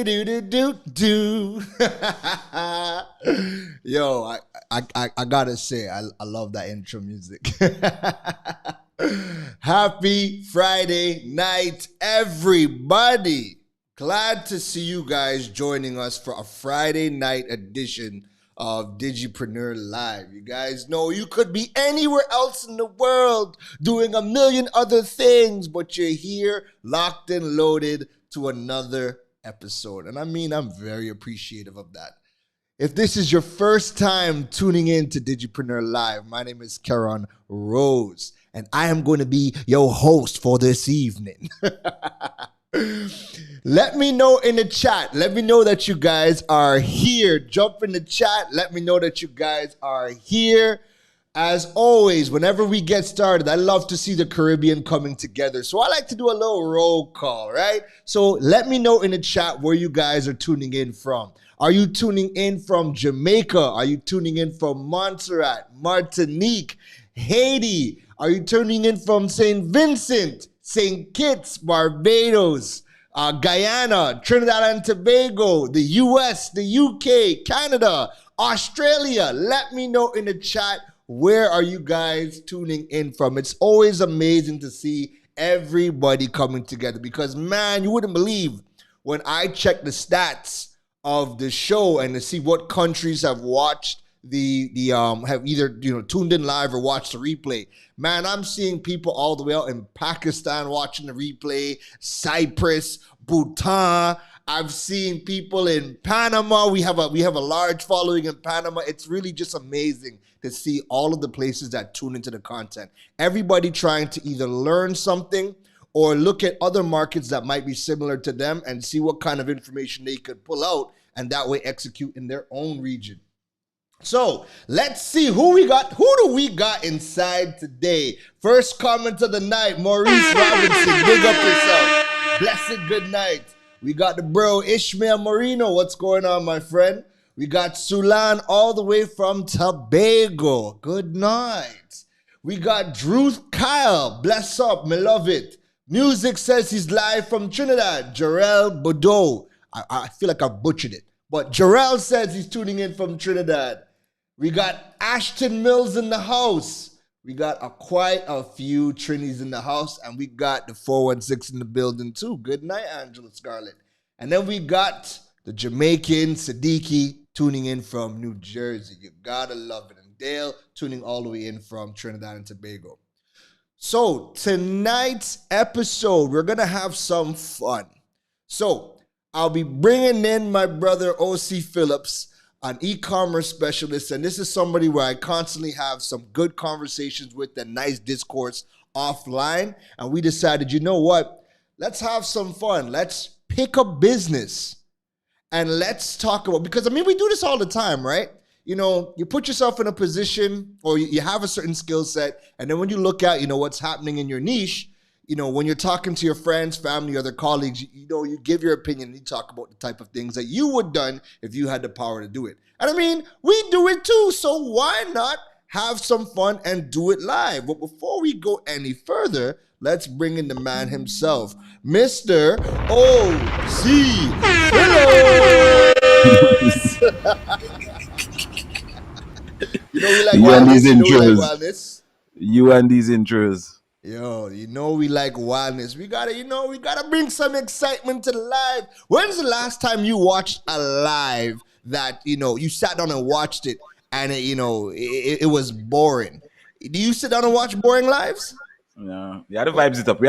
Do. Yo, I gotta say, I love that intro music. Happy Friday night, everybody. Glad to see you guys joining us for a Friday night edition of Digipreneur Live. You guys know you could be anywhere else in the world doing a million other things, but you're here locked and loaded to another episode. And I mean, I'm very appreciative of that. If this is your first time tuning in to Digipreneur Live, my name is Keron Rose, and I am going to be your host for this evening. Let me know in the chat. Let me know that you guys are here. Jump in the chat. Let me know that you guys are here. As always, whenever we get started, I love to see the Caribbean coming together. So I like to do a little roll call, right? So let me know in the chat where you guys are tuning in from. Are you tuning in from Jamaica? Are you tuning in from Montserrat, Martinique, Haiti? Are you tuning in from St. Vincent, St. Kitts, Barbados, Guyana, Trinidad and Tobago, the US, the UK, Canada, Australia? Let me know in the chat, where are you guys tuning in from? It's always amazing to see everybody coming together because, man, you wouldn't believe when I check the stats of the show and to see what countries have watched have either tuned in live or watched the replay. Man, I'm seeing people all the way out in Pakistan watching the replay, Cyprus, Bhutan. I've seen people in Panama. We have a large following in Panama. It's really just amazing to see all of the places that tune into the content. Everybody trying to either learn something or look at other markets that might be similar to them and see what kind of information they could pull out and that way execute in their own region. So let's see who we got. Who do we got inside today? First comment of the night, Maurice Robinson. Big up yourself. Blessed good night. We got the bro Ishmael Marino. What's going on, my friend? We got Sulan all the way from Tobago. Good night. We got Drew Kyle. Bless up, me love it. Music says he's live from Trinidad. Jarrell Boudreau. I feel like I butchered it. But Jarrell says he's tuning in from Trinidad. We got Ashton Mills in the house. We got quite a few Trinis in the house. And we got the 416 in the building too. Good night, Angela Scarlett. And then we got the Jamaican Siddiqui tuning in from New Jersey. You gotta love it. And Dale tuning all the way in from Trinidad and Tobago. So tonight's episode, we're going to have some fun. So I'll be bringing in my brother, Ocey Phillips, an e-commerce specialist. And this is somebody where I constantly have some good conversations with and nice discourse offline. And we decided, you know what? Let's have some fun. Let's pick a business and let's talk about, because I mean, we do this all the time, right? You know, you put yourself in a position or you have a certain skill set. And then when you look at, what's happening in your niche, when you're talking to your friends, family, other colleagues, you give your opinion and you talk about the type of things that you would have done if you had the power to do it. And I mean, we do it too. So why not have some fun and do it live? But before we go any further, let's bring in the man himself, Mr. Ocey Phillips. We like wildness. You and these intros. Yo, we like wildness. We gotta bring some excitement to the live. When's the last time you watched a live that, you sat down and watched it and it was boring? Do you sit down and watch boring lives? No. We had to vibes it up.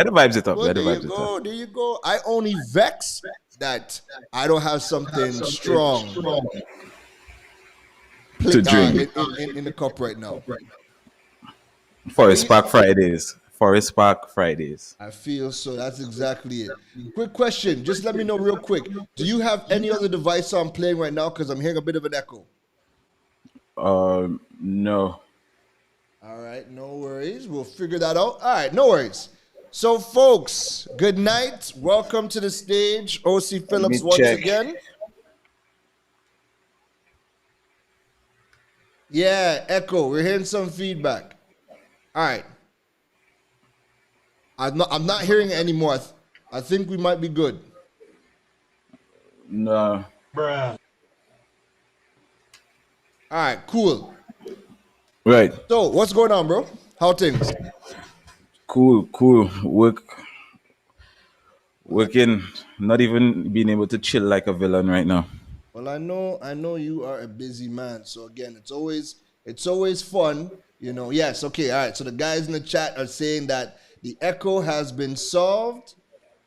There you go. I only vex that I don't have something strong to drink in the cup right now. Forest Park Fridays. I feel so. That's exactly it. Quick question. Just let me know real quick. Do you have any other device I'm playing right now? Because I'm hearing a bit of an echo. No. All right. No worries. We'll figure that out. All right. No worries. So, folks, good night. Welcome to the stage. Ocey Phillips once again. Yeah, echo. We're hearing some feedback. All right. I'm not hearing it anymore. I think we might be good. No. All right, cool. Right. So, what's going on, bro? How things? Cool. Working. Not even being able to chill like a villain right now. Well, I know you are a busy man. So again, it's always fun, you know. Yes, okay, all right. So the guys in the chat are saying that the echo has been solved.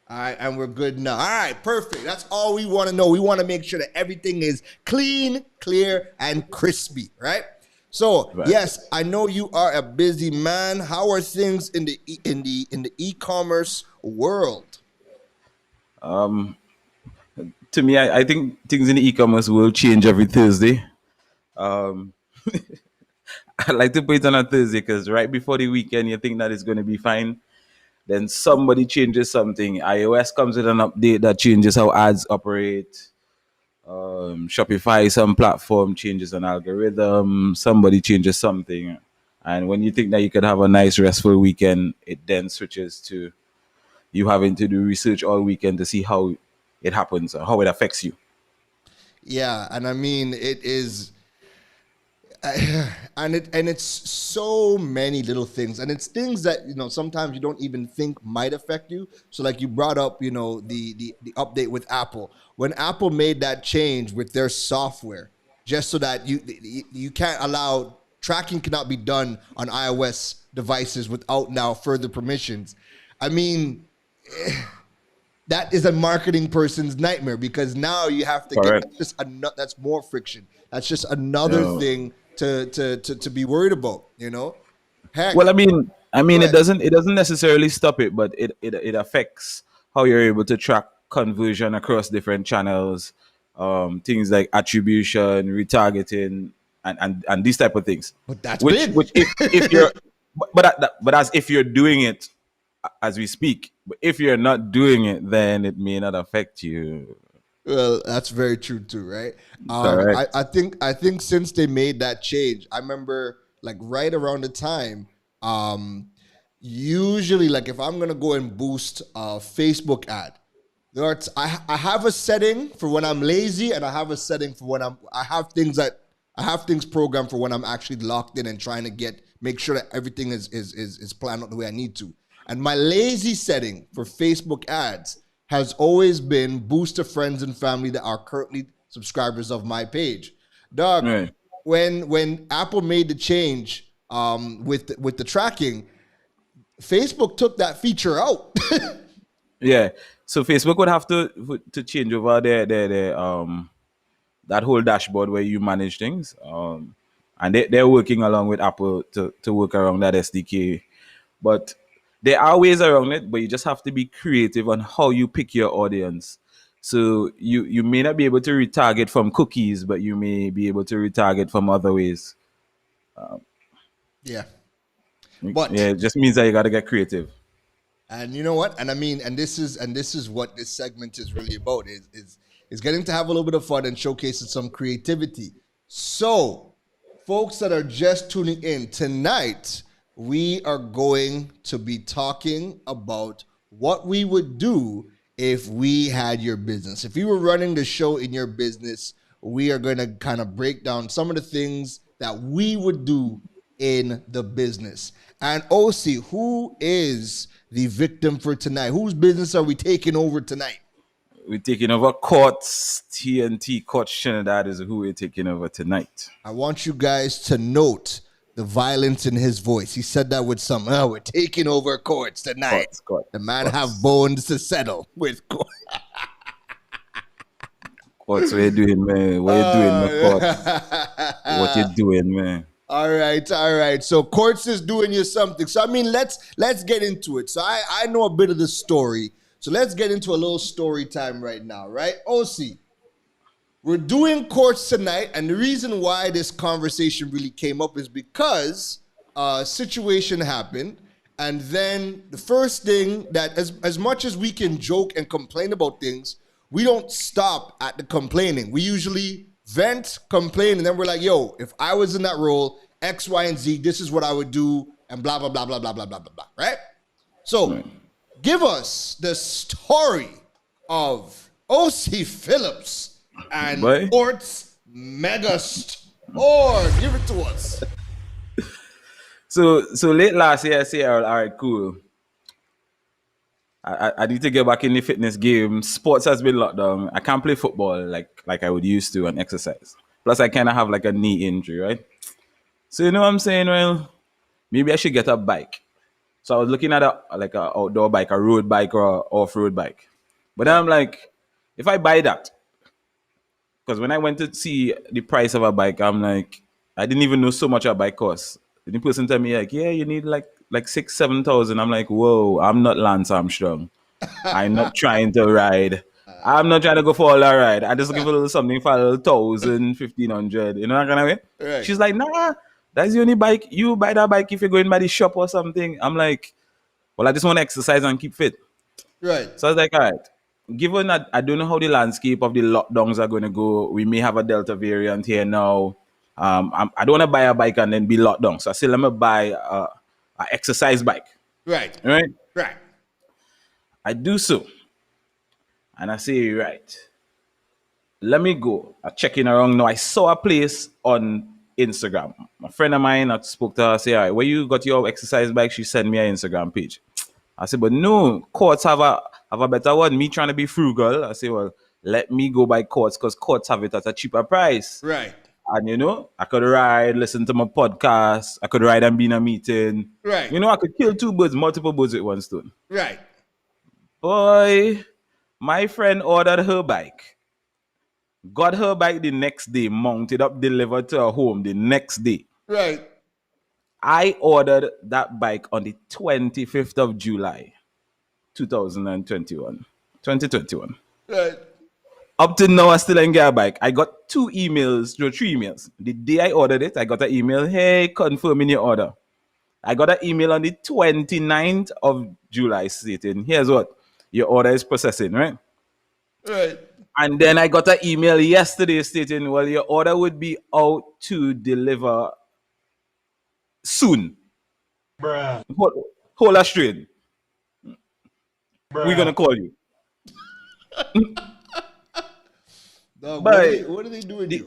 All right, and we're good now. All right, perfect. That's all we want to know. We want to make sure that everything is clean, clear, and crispy, right? So Right. yes, I know you are a busy man. How are things in the e-commerce world? To me, I think things in the e-commerce will change every Thursday. I like to put it on a Thursday because right before the weekend, you think that it's going to be fine. Then somebody changes something. iOS comes with an update that changes how ads operate. Shopify, some platform changes an algorithm. Somebody changes something. And when you think that you could have a nice, restful weekend, it then switches to you having to do research all weekend to see how it happens or how it affects you. Yeah, and I mean it is. And it's so many little things, and it's things that sometimes you don't even think might affect you. So like you brought up the update with Apple. When Apple made that change with their software, just so that you can't allow tracking cannot be done on iOS devices without now further permissions. I mean, that is a marketing person's nightmare, because now you have to get Correct. that's more friction. That's just another No. thing to be worried about. Heck, Well, I mean, go it ahead. doesn't necessarily stop it, but it affects how you're able to track conversion across different channels, things like attribution, retargeting, and these type of things. But that's Which big. if you're but as if you're doing it as we speak, but if you're not doing it, then it may not affect you. Well, that's very true too, right? I, Correct. I think I think since they made that change, I remember like right around the time, um, usually like if I'm gonna go and boost a Facebook ad, I have a setting for when I'm lazy, and I have a setting for when I have things programmed for when I'm actually locked in and trying to make sure that everything is planned out the way I need to. And my lazy setting for Facebook ads has always been boost to friends and family that are currently subscribers of my page. Dog, Right. when Apple made the change with the tracking, Facebook took that feature out. Yeah. So Facebook would have to change over their that whole dashboard where you manage things. And they're working along with Apple to work around that SDK. But there are ways around it, but you just have to be creative on how you pick your audience. So you may not be able to retarget from cookies, but you may be able to retarget from other ways. Yeah. Yeah, But it just means that you got to get creative. and you know what? And I mean, and this is what this segment is really about, is getting to have a little bit of fun and showcasing some creativity. So, folks that are just tuning in tonight, we are going to be talking about what we would do if we had your business. If you were running the show in your business, we are going to kind of break down some of the things that we would do in the business. And OC, who is the victim for tonight? Whose business are we taking over tonight? We're taking over Courts TNT. Court Trinidad is who we're taking over tonight. I want you guys to note the violence in his voice. He said that with some, we're taking over courts tonight. The man have bones to settle with court. Courts, what you doing, man? What you doing, my Courts? What you doing, man? All right. So Courts is doing you something. So I mean, let's get into it. So I know a bit of the story. So let's get into a little story time right now, right? OC, we're doing Courts tonight, and the reason why this conversation really came up is because a situation happened, and then the first thing that, as much as we can joke and complain about things, we don't stop at the complaining. We usually vent, complain, and then we're like, yo, if I was in that role, X, Y, and Z, this is what I would do, and blah, blah, blah, blah, blah, blah, blah, blah, blah, right? So give us the story of Ocey Phillips and Boy. Quartz Megastore. Give it to us. So late last year, I say, all right, cool. I need to get back in the fitness game. Sports has been locked down. I can't play football like I would used to and exercise. Plus, I kind of have like a knee injury, right? So you know what I'm saying? Well, maybe I should get a bike. So I was looking at a outdoor bike, a road bike or a off-road bike. But then Right. I'm like, if I buy that, because when I went to see the price of a bike, I'm like, I didn't even know so much a bike costs. The person tell me like, yeah, you need like 6,000-7,000. I'm like, whoa, I'm not Lance Armstrong. I'm not trying to ride. I'm not trying to go for all that ride. I just looking for a little something for a little 1,000, 1,500. You know that kind of way? Right. She's like, nah, that's the only bike. You buy that bike if you're going by the shop or something. I'm like, well, I just want to exercise and keep fit. Right. So I was like, all right. Given that I don't know how the landscape of the lockdowns are going to go, we may have a Delta variant here now. I don't want to buy a bike and then be locked down. So I said, let me buy a exercise bike. Right. Right? Right. I do so. And I say, right, let me go. I'm checking around now. I saw a place on Instagram. A friend of mine, I spoke to her, say, all right, where you got your exercise bike? She sent me an Instagram page. I said, but no, Courts have a better one. Me trying to be frugal. I say, well, let me go buy Courts because Courts have it at a cheaper price. Right. And you know, I could ride, listen to my podcast. I could ride and be in a meeting. Right. You know, I could kill multiple birds with one stone. Right. Boy, my friend ordered her bike. Got her bike the next day, mounted up, delivered to her home the next day. Right. I ordered that bike on the 25th of July, 2021. 2021. Right. Up to now, I still ain't get a bike. I got 3 emails. The day I ordered it, I got an email, hey, confirming your order. I got an email on the 29th of July stating, here's what, your order is processing, right? Right. And then I got an email yesterday stating, well, your order would be out to deliver soon. Bruh. Hold us straight. Bruh. We're going to call you. Dog, But what are they doing? the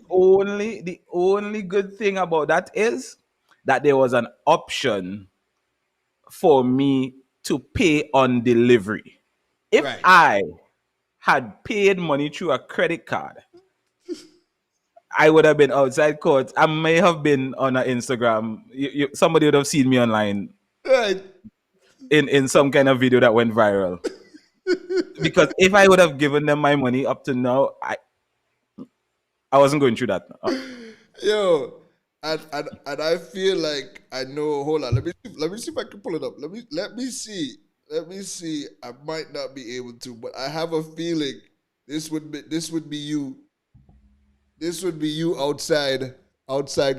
only good thing about that is that there was an option for me to pay on delivery. If Right. I had paid money through a credit card, I would have been outside court. I may have been on an Instagram. Somebody would have seen me online Right. in some kind of video that went viral. Because if I would have given them my money up to now, I wasn't going through that. Yo, and I feel like I know. Hold on, let me see if I can pull it up. Let me see. I might not be able to, but I have a feeling this would be you. This would be you outside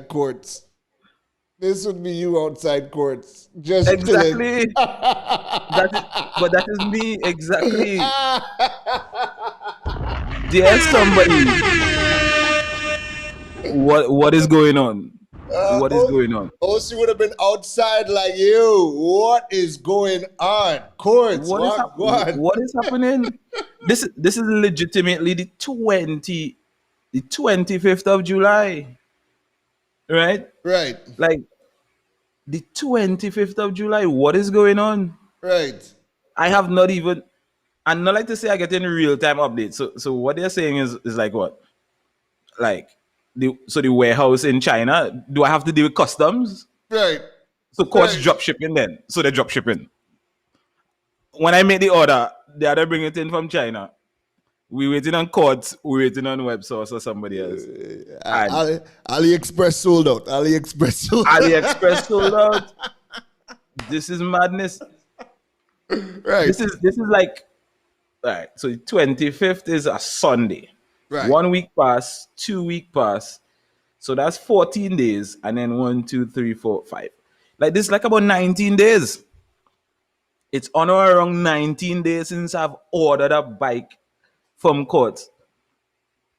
courts. This would be you outside courts. Just Exactly. But that is me. Exactly. There's somebody. What is going on? What is going on? Ocey would have been outside like you. What is going on? Courts, What is happening? This is legitimately the 25th of July. Right? Right, Like the 25th of July. What is going on? right. I have not even, and not like to say I get in real time updates. So what they're saying is like what? Like the warehouse in China, do I have to deal with customs? Right. So courts Right. drop shipping then. So they drop shipping. When I make the order, they other bring it in from China. We waiting on courts, we waiting on web source or somebody else. And AliExpress sold out. AliExpress sold out. AliExpress sold out. This is madness. Right. This is like, all right. So the 25th is a Sunday. Right. 1 week pass, 2 week pass. So that's 14 days. And then 1, 2, 3, 4, 5. Like this, like about 19 days. It's on or around 19 days since I've ordered a bike from court.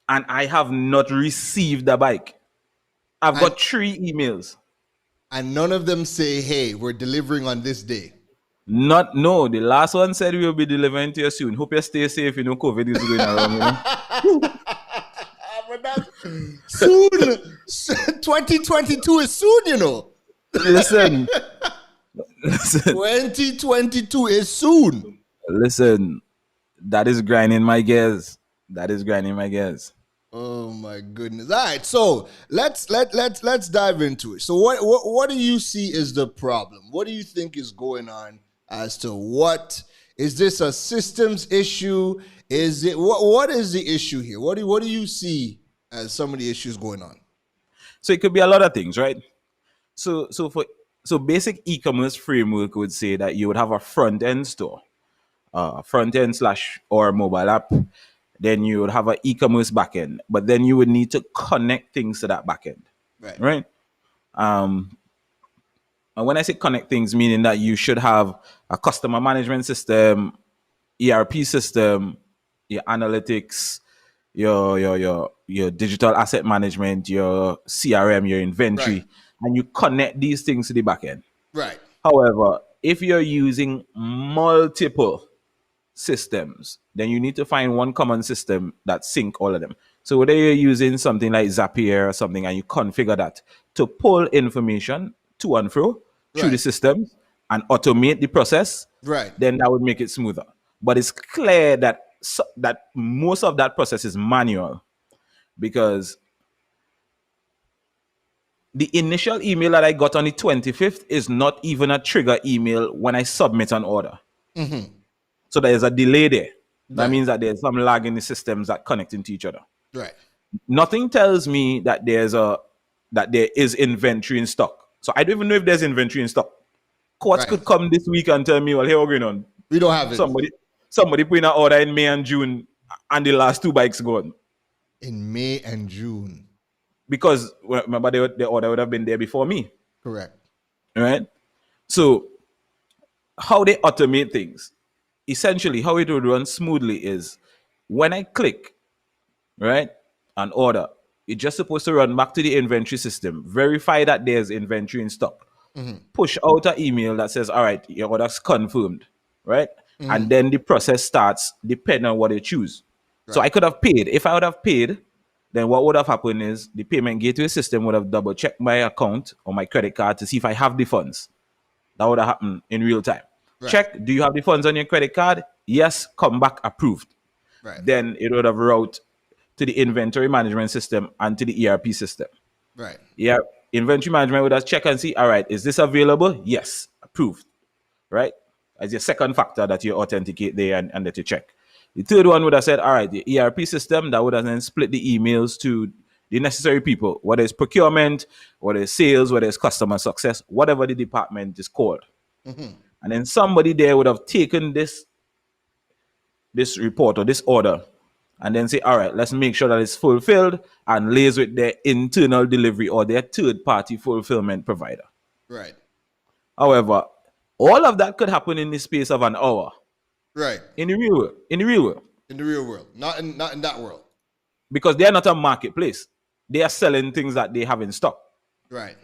And I have not received a bike. I've got 3 emails. And none of them say, hey, we're delivering on this day. No, the last one said we will be delivering to you soon. Hope you stay safe. You know, COVID is going around. You know? But that's soon. 2022 is soon, you know. Listen, 2022 is soon. listen. That is grinding my gears. That is grinding my gears. Oh my goodness! All right, so let's dive into it. So what do you see is the problem? What do you think is going on? As to what is this a systems issue? Is it what is the issue here? What do you see as some of the issues going on? So it could be a lot of things, right? So basic e-commerce framework would say that you would have a front end store, front end slash or mobile app. Then you would have an e-commerce backend, but then you would need to connect things to that backend, right? And when I say connect things, meaning that you should have a customer management system, ERP system, your analytics, your digital asset management, your CRM, your inventory, and you connect these things to the backend. Right. However, if you're using multiple systems, then you need to find one common system that sync all of them. So whether you're using something like Zapier or something and you configure that to pull information to and fro through the system and automate the process, then that would make it smoother. But it's clear that that most of that process is manual, because the initial email that I got on the 25th is not even a trigger email when I submit an order. Mm-hmm. So there's a delay there. That means that there's some lag in the systems that connecting to each other. Right. Nothing tells me that there is inventory in stock. So I don't even know if there's inventory in stock. Courts could come this week and tell me, well, here we're going on. We don't have it. Somebody put in an order in May and June and the last 2 bikes gone. In May and June. Because remember, the order would have been there before me. Correct. Right? So how they automate things, essentially how it would run smoothly is when I click, right, an order, it's just supposed to run back to the inventory system, verify that there's inventory in stock, push out an email that says, all right, your order's confirmed, right? And then the process starts depending on what they choose. So I could have paid. If I would have paid, then what would have happened is the payment gateway system would have double checked my account or my credit card to see if I have the funds. That would have happened in real time. Check, do you have the funds on your credit card? Yes, come back approved. Then it would have route to the inventory management system and to the ERP system. Yeah, inventory management would have check and see, all right, is this available? Yes, approved. Right? As your second factor that you authenticate there and that you check. The third one would have said, all right, the ERP system, that would have then split the emails to the necessary people, whether it's procurement, whether it's sales, whether it's customer success, whatever the department is called. And then somebody there would have taken this report or this order and then say, all right, let's make sure that it's fulfilled and liaise with their internal delivery or their third-party fulfillment provider. Right. However, all of that could happen in the space of an hour. Right. In the real world. In the real world. In the real world. Not in that world. Because they are not a marketplace. They are selling things that they have in stock. Right.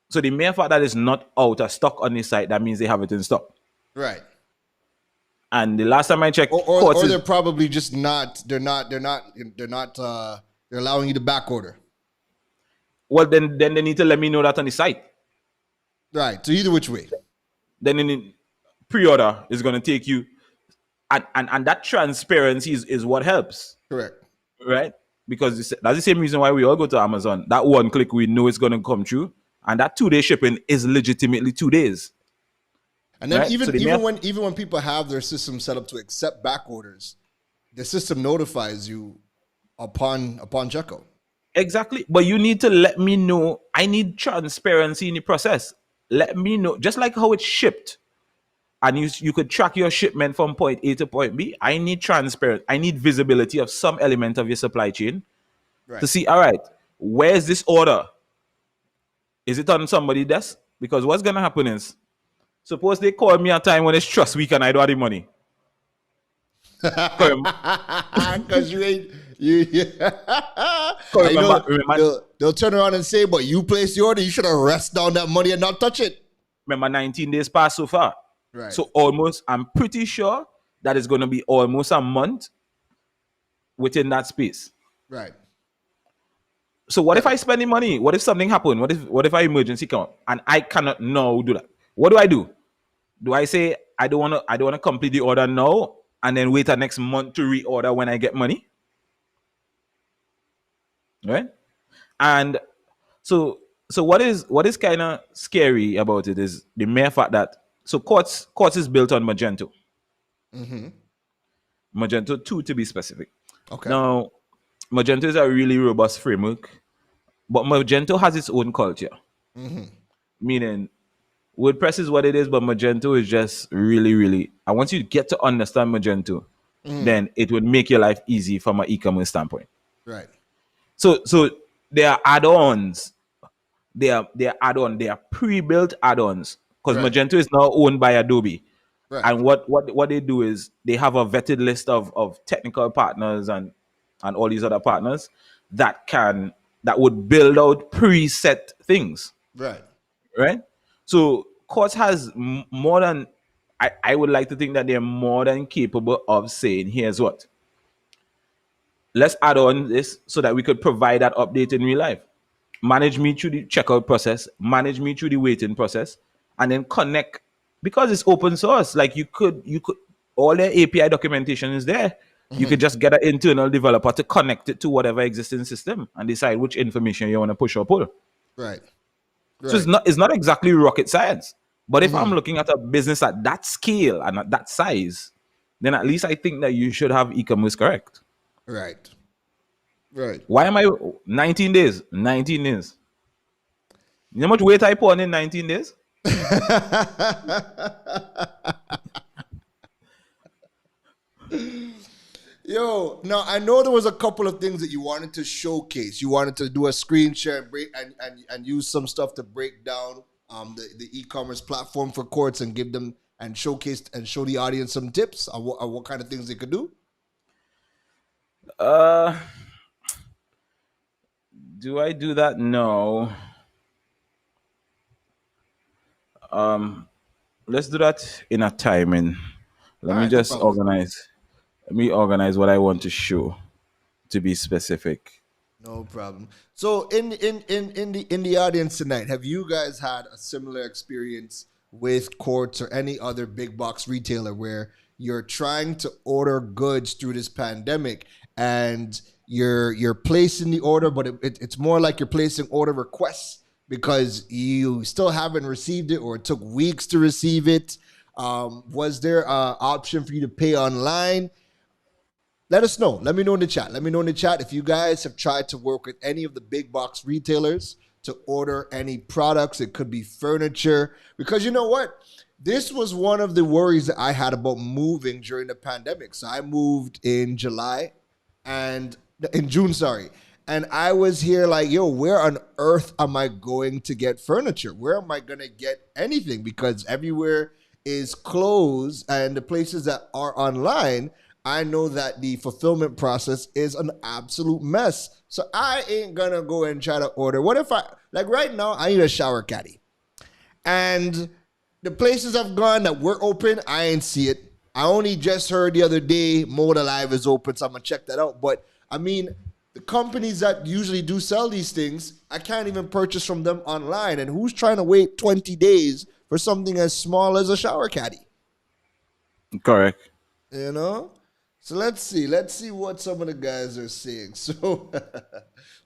So the mere fact that it's not out of stock on this site, that means they have it in stock. Right. And the last time I checked, or they're probably just not. They're allowing you to back order. Well, then they need to let me know that on the site. Right. So either which way. Then in the pre-order is going to take you, and that transparency is what helps. Correct. Right? Because that's the same reason why we all go to Amazon. That one click, we know it's going to come true. And that 2-day shipping is legitimately 2 days. And then even when people have their system set up to accept back orders, the system notifies you upon checkout. Exactly. But you need to let me know. I need transparency in the process. Let me know. Just like how it's shipped. And you could track your shipment from point A to point B. I need transparency. I need visibility of some element of your supply chain to see, all right, where's this order? Is it on somebody's desk? Because what's going to happen is, suppose they call me a time when it's trust week and I don't have the money. Because you ain't... They'll turn around and say, but you placed the order, you should have rest down that money and not touch it. Remember, 19 days passed so far. Right. So I'm pretty sure that it's going to be almost a month within that space. Right. So what if Right. I spend the money? What if something happened? What if I emergency come up and I cannot now do that? What do I do? Do I say I don't want to complete the order now and then wait the next month to reorder when I get money? Right? And so what is kind of scary about it is the mere fact that Quartz is built on Magento. Magento 2 to be specific. Okay. Now, Magento is a really robust framework, but Magento has its own culture. Meaning, WordPress is what it is, but Magento is just really, really. And once you get to understand Magento, then it would make your life easy from an e-commerce standpoint. Right. So there are add-ons. They are pre-built add-ons because Right. Magento is now owned by Adobe. Right. And what they do is they have a vetted list of technical partners and all these other partners that would build out preset things. Right. Right? So Quartz has more than I would like to think that they're more than capable of saying, here's what. Let's add on this so that we could provide that update in real life. Manage me through the checkout process, manage me through the waiting process, and then connect because it's open source. Like you could all their API documentation is there. You could just get an internal developer to connect it to whatever existing system and decide which information you want to push or pull. Right. So it's not exactly rocket science. But if I'm looking at a business at that scale and at that size, then at least I think that you should have e-commerce correct. Right. Right. Why am I 19 days? 19 days. You know how much weight I put on in 19 days? Yo, now I know there was a couple of things that you wanted to showcase. You wanted to do a screen share and break and use some stuff to break down the e-commerce platform for Quartz and give them and showcase and show the audience some tips on what kind of things they could do. Do I do that? No. Let's do that in a timing. Let me just organize. Let me organize what I want to show to be specific. No problem. So in the audience tonight, have you guys had a similar experience with Quartz or any other big box retailer where you're trying to order goods through this pandemic and you're placing the order, but it's more like you're placing order requests because you still haven't received it or it took weeks to receive it? Was there an option for you to pay online? Let us know. Let me know in the chat. Let me know in the chat if you guys have tried to work with any of the big box retailers to order any products. It could be furniture. Because you know what? This was one of the worries that I had about moving during the pandemic. So I moved in June, sorry. And I was here like, yo, where on earth am I going to get furniture? Where am I going to get anything? Because everywhere is closed and the places that are online, I know that the fulfillment process is an absolute mess. So I ain't gonna go and try to order. What if like right now, I need a shower caddy. And the places I've gone that were open, I ain't see it. I only just heard the other day, Mode Alive is open, so I'm gonna check that out. But I mean, the companies that usually do sell these things, I can't even purchase from them online. And who's trying to wait 20 days for something as small as a shower caddy? Correct. You know? So let's see what some of the guys are saying. So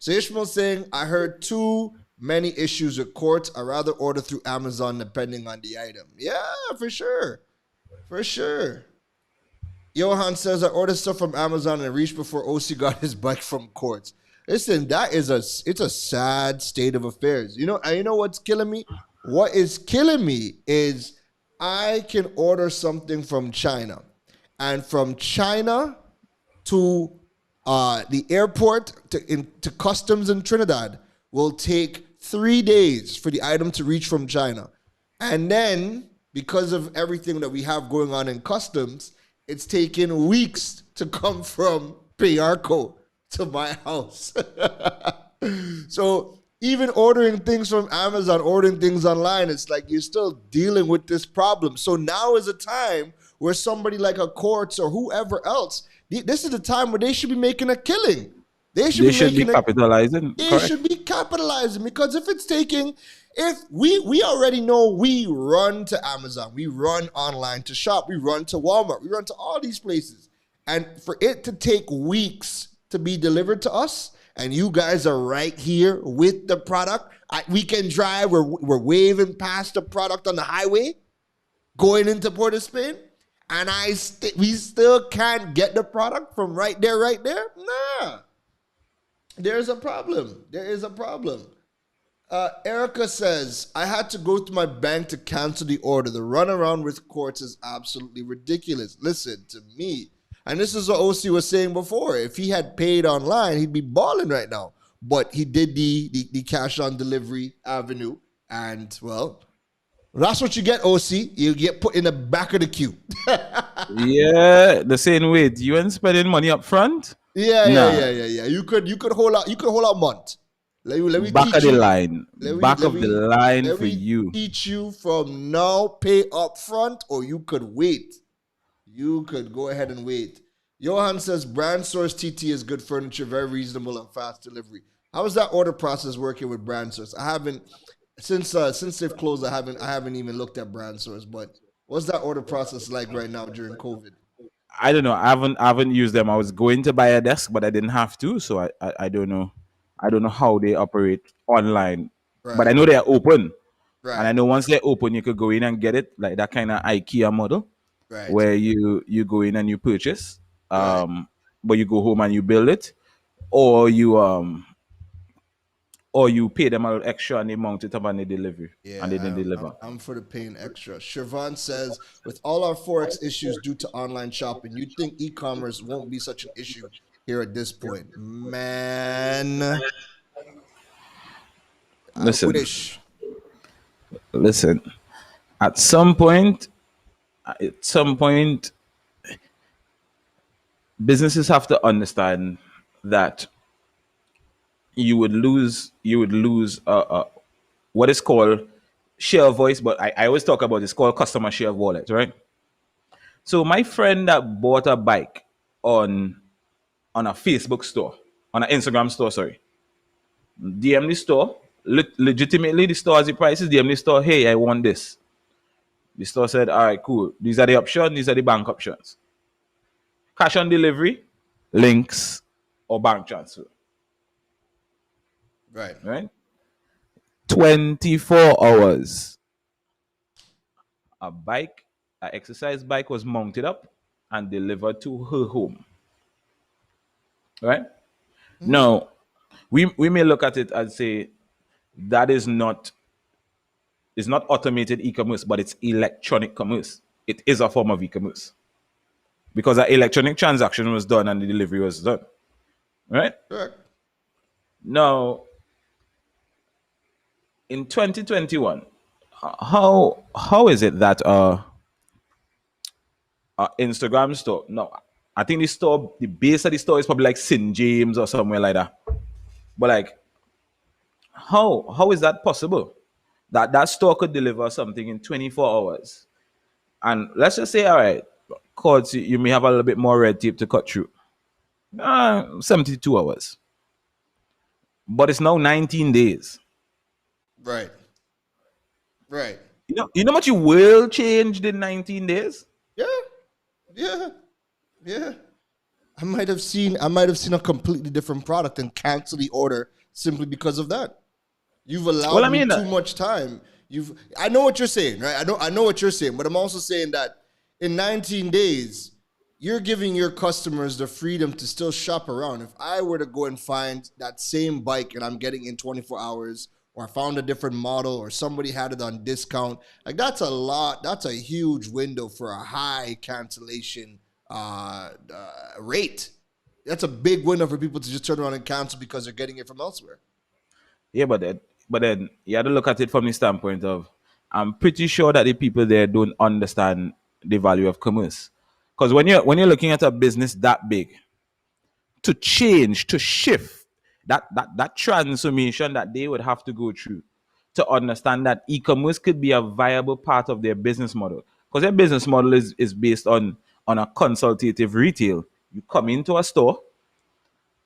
Ishmael's saying, I heard too many issues with Quartz. I'd rather order through Amazon depending on the item. Yeah, for sure. For sure. Johan says, I ordered stuff from Amazon and reached before Ocey got his bike from Quartz. Listen, it's a sad state of affairs. You know what's killing me? What is killing me is I can order something from China. And from China to the airport to customs in Trinidad will take 3 days for the item to reach from China. And then, because of everything that we have going on in customs, it's taken weeks to come from Payarco to my house. So even ordering things from Amazon, ordering things online, it's like you're still dealing with this problem. So now is a time where somebody like a Quartz or whoever else, this is the time where they should be making a killing. They should be capitalizing. they Correct. should be capitalizing, because if it's taking, if we already know, we run to Amazon, we run online to shop, we run to Walmart, we run to all these places, and for it to take weeks to be delivered to us, and you guys are right here with the product, we can drive, we're waving past the product on the highway, going into Port of Spain, and we still can't get the product from right there. Nah. There's a problem. There is a problem. Erica says, I had to go to my bank to cancel the order. The runaround with Quartz is absolutely ridiculous. Listen to me. And this is what Ocey was saying before. If he had paid online, he'd be balling right now. But he did the cash on delivery avenue. And, well, that's what you get, Ocey. You get put in the back of the queue. Yeah, the same way. You ain't spending money up front. Yeah. You could hold out a month. Let me Back teach of the you. line. Back of the line Let for me you. teach you from now, pay up front, or you could wait. You could go ahead and wait. Johan says Brand Source TT is good furniture, very reasonable and fast delivery. How is that order process working with Brand Source? I haven't since they've closed. I haven't even looked at Brand Source. But what's that order process like right now during COVID? I don't know. I haven't used them. I was going to buy a desk, but I didn't have to, so I don't know. I don't know how they operate online, but I Right. know they're open, and I Right. know once they're open, you could go in and get it, like that kind of IKEA model, Right. where you go in and you purchase, Right. but you go home and you build it, or you pay them a little extra and they mount it up and they deliver, and they Yeah, didn't deliver. I'm for the paying extra. Siobhan says, with all our Forex issues due to online shopping, you'd think e-commerce won't be such an issue here at this point. Man, I Listen, wish. listen. At some point, businesses have to understand that you would lose what is called share of voice, but I always talk about it's called customer share of wallet, right? So my friend that bought a bike on a Facebook store, on an Instagram store, sorry, DM the store, legitimately the store has the prices, DM the store, hey, I want this. The store said, all right, cool. These are the options, these are the bank options. Cash on delivery, links, or bank transfer, Right. right? 24 hours. An exercise bike was mounted up and delivered to her home. Right? Mm-hmm. Now, we may look at it and say that is not automated e-commerce, but it's electronic commerce. It is a form of e-commerce. Because an electronic transaction was done and the delivery was done. Right? Correct. Now, in 2021, how is it that Instagram store? No, I think the base of the store is probably like St. James or somewhere like that. But like, how is that possible? That store could deliver something in 24 hours. And let's just say, all right, courts, you may have a little bit more red tape to cut through. 72 hours. But it's now 19 days. Right. Right. You know what you will change in 19 days? Yeah. I might have seen a completely different product and cancel the order simply because of that. You've allowed me too much time. I know what you're saying, right? I know what you're saying, but I'm also saying that in 19 days, you're giving your customers the freedom to still shop around. If I were to go and find that same bike and I'm getting in 24 hours, or I found a different model, or somebody had it on discount, like that's a lot. That's a huge window for a high cancellation rate. That's a big window for people to just turn around and cancel because they're getting it from elsewhere. Yeah, but then you have to look at it from the standpoint of, I'm pretty sure that the people there don't understand the value of commerce. Because when you're looking at a business that big, to change, to shift that transformation that they would have to go through to understand that e-commerce could be a viable part of their business model, because their business model is based on a consultative retail. You come into a store,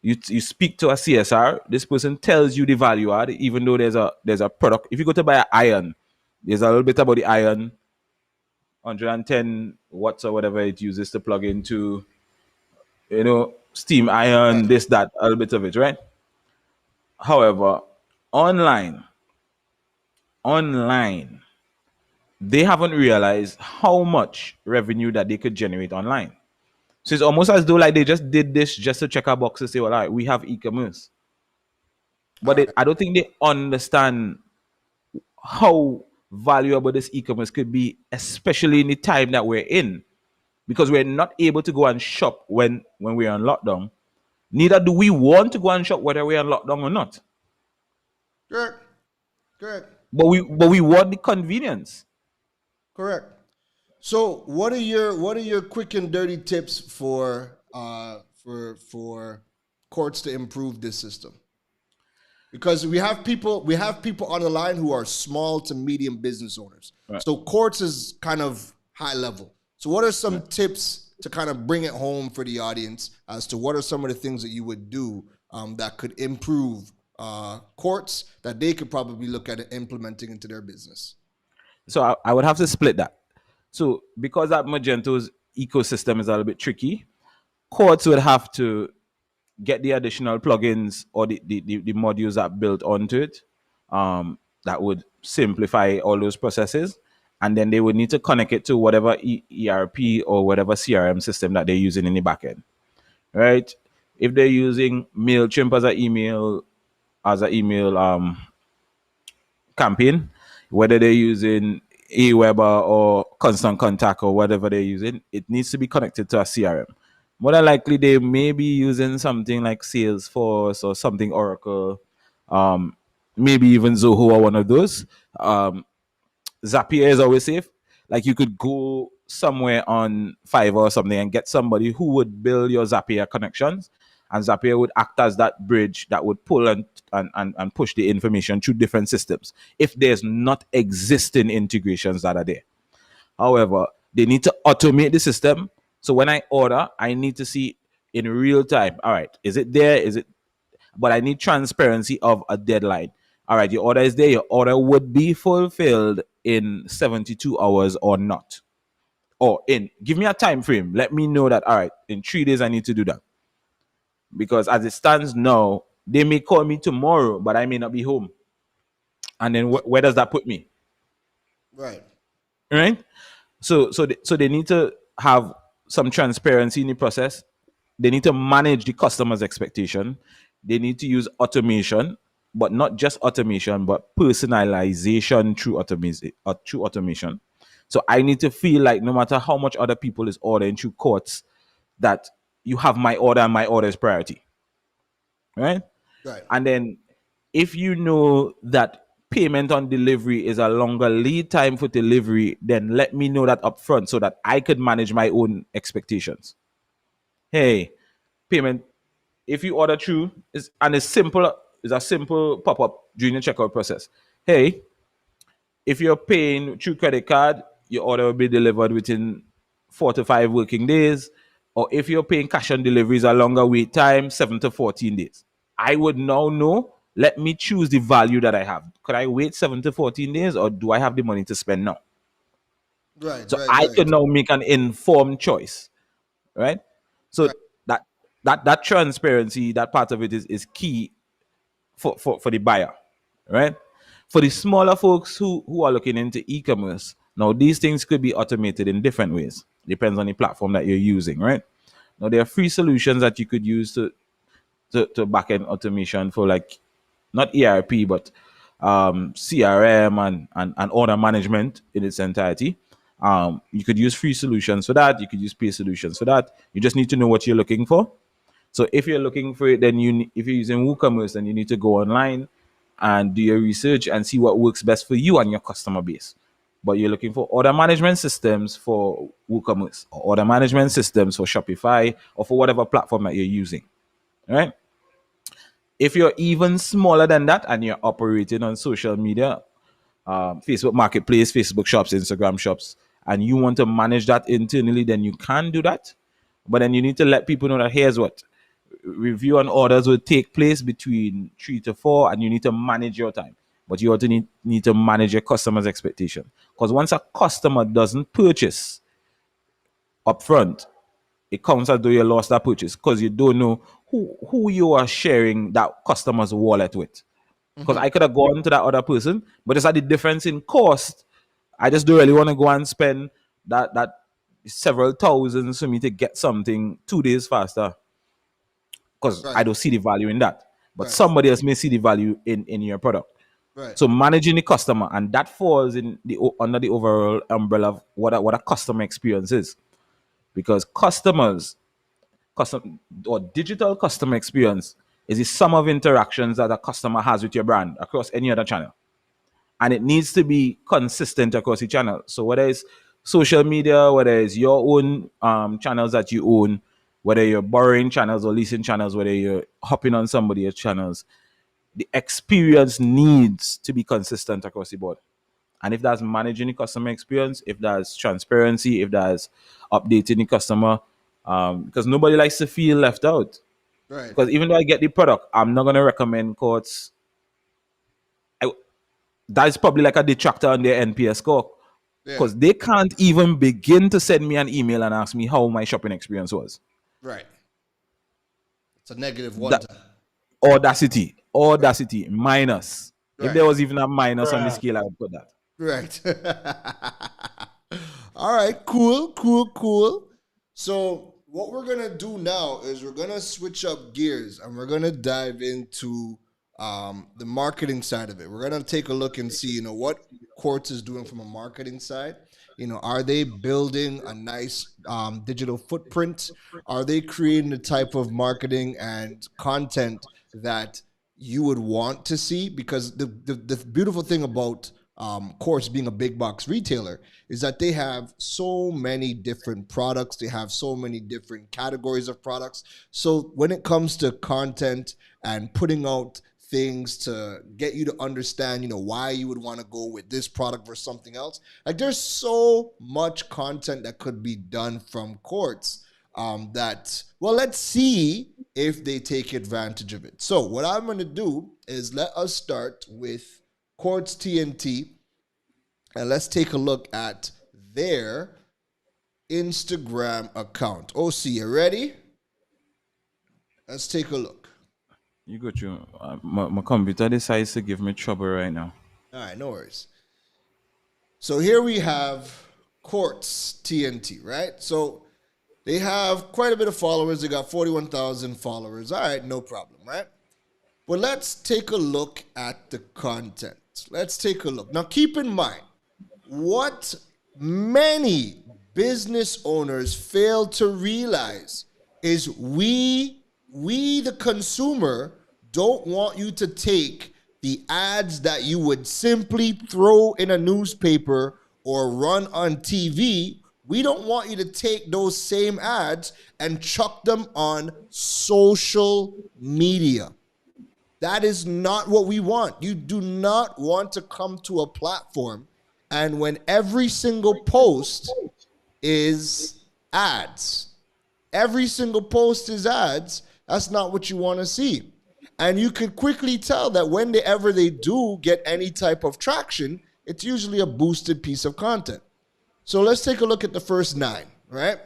you speak to a CSR. This person tells you the value add, even though there's a product. If you go to buy an iron, there's a little bit about the iron, 110 watts or whatever it uses to plug into, steam iron, Right. this, that, a little bit of it, right? However, online, they haven't realized how much revenue that they could generate online. So it's almost as though like they just did this just to check our boxes, say, well, all right, we have e-commerce. But All right. I don't think they understand how valuable this e-commerce could be, especially in the time that we're in, because we're not able to go and shop when we're on lockdown. Neither do we want to go and shop whether we're on lockdown or not. Correct. Correct. But we want the convenience. Correct. So, what are your quick and dirty tips for courts to improve this system? Because we have people on the line who are small to medium business owners. Right. So courts is kind of high level. So what are some tips to kind of bring it home for the audience as to what are some of the things that you would do that could improve courts that they could probably look at implementing into their business? So I would have to split that. So because that Magento's ecosystem is a little bit tricky, courts would have to get the additional plugins or the modules that built onto it that would simplify all those processes. And then they would need to connect it to whatever ERP or whatever CRM system that they're using in the backend, right? If they're using MailChimp as an email campaign, whether they're using Aweber or Constant Contact or whatever they're using, it needs to be connected to a CRM. More than likely, they may be using something like Salesforce or something Oracle, maybe even Zoho or one of those. Zapier is always safe. Like you could go somewhere on Fiverr or something and get somebody who would build your Zapier connections, and Zapier would act as that bridge that would pull and push the information through different systems if there's not existing integrations that are there. However, they need to automate the system. So when I order, I need to see in real time, all right, is it there? Is it? But I need transparency of a deadline. All right, your order is there. Your order would be fulfilled in 72 hours or not. Or give me a time frame. Let me know that, all right, in 3 days I need to do that. Because as it stands now, they may call me tomorrow, but I may not be home. And then where does that put me? Right. Right? So they need to have some transparency in the process. They need to manage the customer's expectation. They need to use automation, but not just automation, but personalization through automation. So I need to feel like no matter how much other people is ordering through courts, that you have my order and my order is priority. Right? Right. And then if you know that payment on delivery is a longer lead time for delivery, then let me know that upfront so that I could manage my own expectations. Hey, payment, if you order through, it's a simple pop-up during the checkout process. Hey, if you're paying through credit card, your order will be delivered within 4 to 5 working days. Or if you're paying cash on deliveries, a longer wait time, 7 to 14 days. I would now know, let me choose the value that I have. Could I wait 7 to 14 days or do I have the money to spend now? Right. So Right. I Right. can now make an informed choice, right? So Right. that transparency, that part of it is key for the buyer, right? For the smaller folks who are looking into e-commerce, now these things could be automated in different ways. Depends on the platform that you're using, right? Now there are free solutions that you could use to back-end automation for like not ERP but CRM and order management in its entirety. You could use free solutions for that. You could use paid solutions for that. You just need to know what you're looking for. So if you're looking for it, then if you're using WooCommerce, then you need to go online and do your research and see what works best for you and your customer base. But you're looking for order management systems for WooCommerce or order management systems for Shopify or for whatever platform that you're using, right? If you're even smaller than that and you're operating on social media, Facebook Marketplace, Facebook Shops, Instagram Shops, and you want to manage that internally, then you can do that. But then you need to let people know that here's what review and orders will take place between 3 to 4, and you need to manage your time. But you also need to manage your customers' expectation. Because once a customer doesn't purchase upfront, it counts as though you lost that purchase because you don't know who you are sharing that customer's wallet with. Because I could have gone to that other person, but it's at the difference in cost. I just don't really want to go and spend that several thousands for me to get something 2 days faster. Because I Right. don't see the value in that. But Right. somebody else may see the value in your product. Right. So managing the customer, and that falls in under the overall umbrella of what a customer experience is. Because custom or digital customer experience is the sum of interactions that a customer has with your brand across any other channel, and it needs to be consistent across the channel. So whether it's social media, whether it's your own channels that you own, whether you're borrowing channels or leasing channels, whether you're hopping on somebody else's channels, the experience needs to be consistent across the board. And if that's managing the customer experience, if that's transparency, if that's updating the customer, because nobody likes to feel left out. Right. Because even though I get the product, I'm not going to recommend courts. That is probably like a detractor on their NPS score. Yeah. Because they can't even begin to send me an email and ask me how my shopping experience was. Right. It's a negative one That time. audacity, minus. If Right. there was even a minus on the Bruh. scale, I would put that. Right. All right. Cool. So what we're gonna do now is we're gonna switch up gears and we're gonna dive into the marketing side of it. We're gonna take a look and see, what Quartz is doing from a marketing side. Are they building a nice digital footprint? Are they creating the type of marketing and content that you would want to see? Because the beautiful thing about Quartz being a big box retailer is that they have so many different products. They have so many different categories of products. So when it comes to content and putting out things to get you to understand, why you would want to go with this product versus something else. Like there's so much content that could be done from Quartz let's see if they take advantage of it. So what I'm going to do is let us start with Quartz TNT and let's take a look at their Instagram account. Ocey, you ready? Let's take a look. You go through. My computer decides to give me trouble right now. All right, no worries. So here we have Quartz TNT, right? So they have quite a bit of followers. They got 41,000 followers. All right, no problem, right? But let's take a look at the content. Let's take a look. Now, keep in mind, what many business owners fail to realize is we the consumer, don't want you to take the ads that you would simply throw in a newspaper or run on TV. We don't want you to take those same ads and chuck them on social media. That is not what we want. You do not want to come to a platform and when every single post is ads, that's not what you want to see. And you can quickly tell that whenever they do get any type of traction, it's usually a boosted piece of content. So let's take a look at the first 9, right?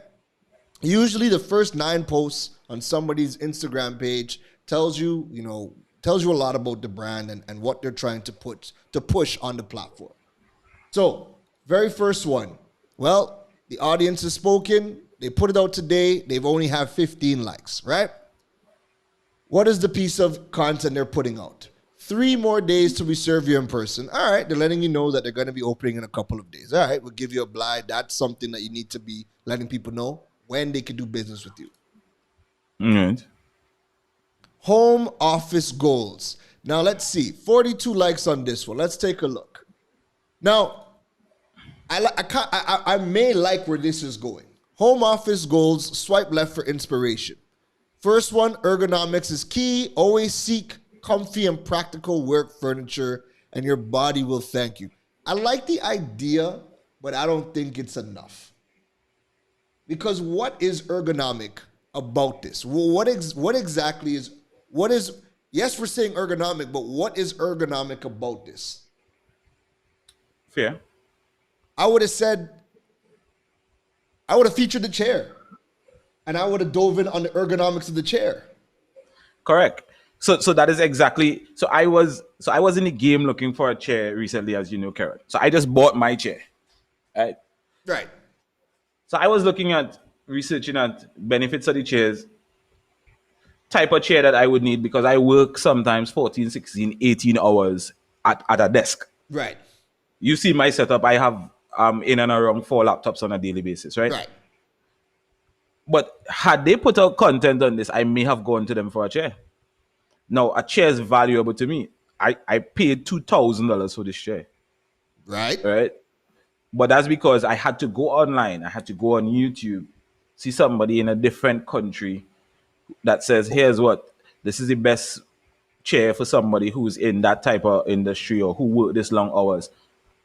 Usually the first 9 posts on somebody's Instagram page tells you a lot about the brand and what they're trying to push on the platform. So, very first one. Well, the audience has spoken. They put it out today. They've only have 15 likes, right? What is the piece of content they're putting out? 3 more days till we serve you in person. All right, they're letting you know that they're going to be opening in a couple of days. All right, we'll give you a blind. That's something that you need to be letting people know when they can do business with you. Right. Home office goals. Now, let's see. 42 likes on this one. Let's take a look. Now, I may like where this is going. Home office goals, swipe left for inspiration. First one, ergonomics is key. Always seek comfy and practical work furniture, and your body will thank you. I like the idea, but I don't think it's enough. Because what is ergonomic about this? Well, what exactly is, yes, we're saying ergonomic, but what is ergonomic about this? Fair. I would have featured the chair, and I would have dove in on the ergonomics of the chair. Correct. So that is exactly. So I was in the game looking for a chair recently, as you know, Keron. So I just bought my chair. Right. Right. So I was looking at researching at benefits of the chairs, type of chair that I would need because I work sometimes 14, 16, 18 hours at a desk. Right. You see my setup. I have in and around 4 laptops on a daily basis, right? Right. But had they put out content on this, I may have gone to them for a chair. Now, a chair is valuable to me. I paid $2,000 for this chair. Right. Right? But that's because I had to go online. I had to go on YouTube, see somebody in a different country that says, here's what, this is the best chair for somebody who's in that type of industry or who work this long hours.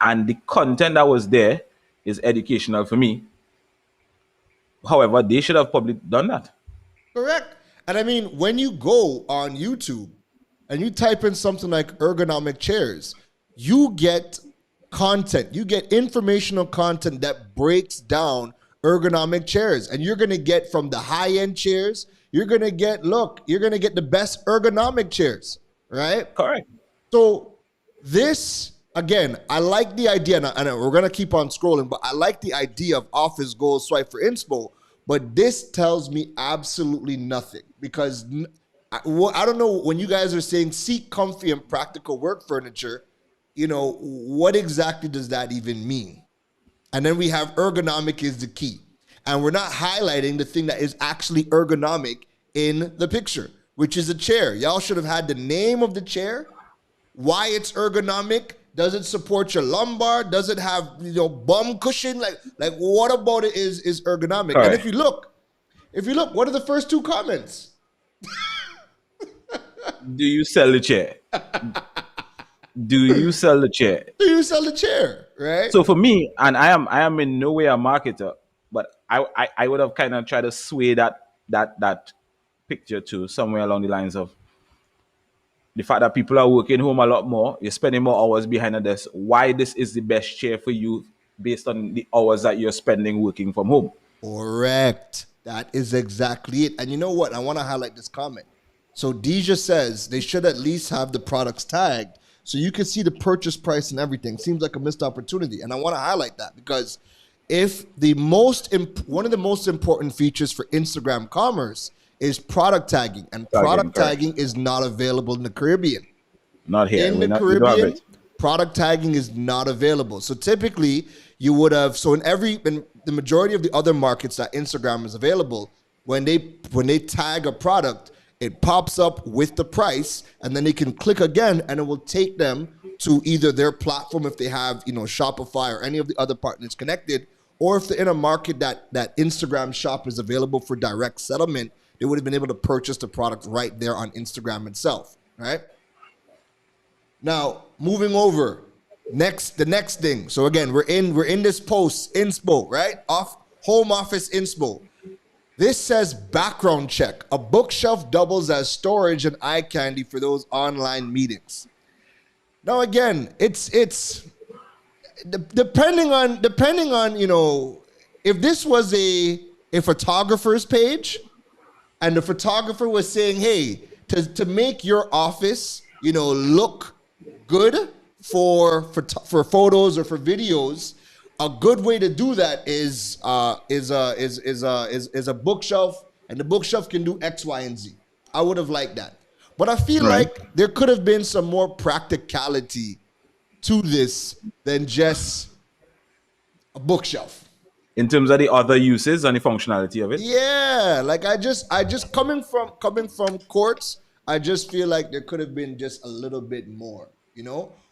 And the content that was there is educational for me. However, they should have probably done that. Correct. And I mean, when you go on YouTube and you type in something like ergonomic chairs, you get content, you get informational content that breaks down ergonomic chairs. And you're going to get from the high-end chairs, you're going to get the best ergonomic chairs, right? Correct. So this, again, I like the idea, and we're going to keep on scrolling, but I like the idea of office goals swipe for inspo, but this tells me absolutely nothing because I don't know, when you guys are saying seek comfy and practical work furniture, you know, what exactly does that even mean? And then we have ergonomic is the key. And we're not highlighting the thing that is actually ergonomic in the picture, which is a chair. Y'all should have had the name of the chair, why it's ergonomic. Does it support your lumbar? Does it have, bum cushion? Like what about it is ergonomic? All and right. if you look, what are the first 2 comments? Do you sell the chair? Do you sell the chair? Do you sell the chair? Right? So for me, and I am in no way a marketer, but I would have kind of tried to sway that picture to somewhere along the lines of the fact that people are working home a lot more, you're spending more hours behind a desk. Why this is the best chair for you based on the hours that you're spending working from home. Correct. That is exactly it. And you know what? I want to highlight this comment. So Deja says they should at least have the products tagged so you can see the purchase price and everything. Seems like a missed opportunity. And I want to highlight that because if one of the most important features for Instagram commerce is product tagging, and product tagging is not available in the Caribbean. Not here. In the Caribbean, product tagging is not available. So typically, you would have, in the majority of the other markets that Instagram is available, when they tag a product, it pops up with the price, and then they can click again, and it will take them to either their platform if they have, Shopify or any of the other partners connected, or if they're in a market that Instagram shop is available for direct settlement, they would have been able to purchase the product right there on Instagram itself, right? Now, moving over, the next thing. So again, we're in this post, inspo, right? Home office inspo. This says background check. A bookshelf doubles as storage and eye candy for those online meetings. Now again, it's depending on if this was a photographer's page, and the photographer was saying, hey, to make your office, look good for photos or for videos, a good way to do that is a bookshelf, and the bookshelf can do X, Y, and Z. I would have liked that. But I feel like there could have been some more practicality to this than just a bookshelf. In terms of the other uses and the functionality of it? Yeah, like I just coming from courts, I just feel like there could have been just a little bit more,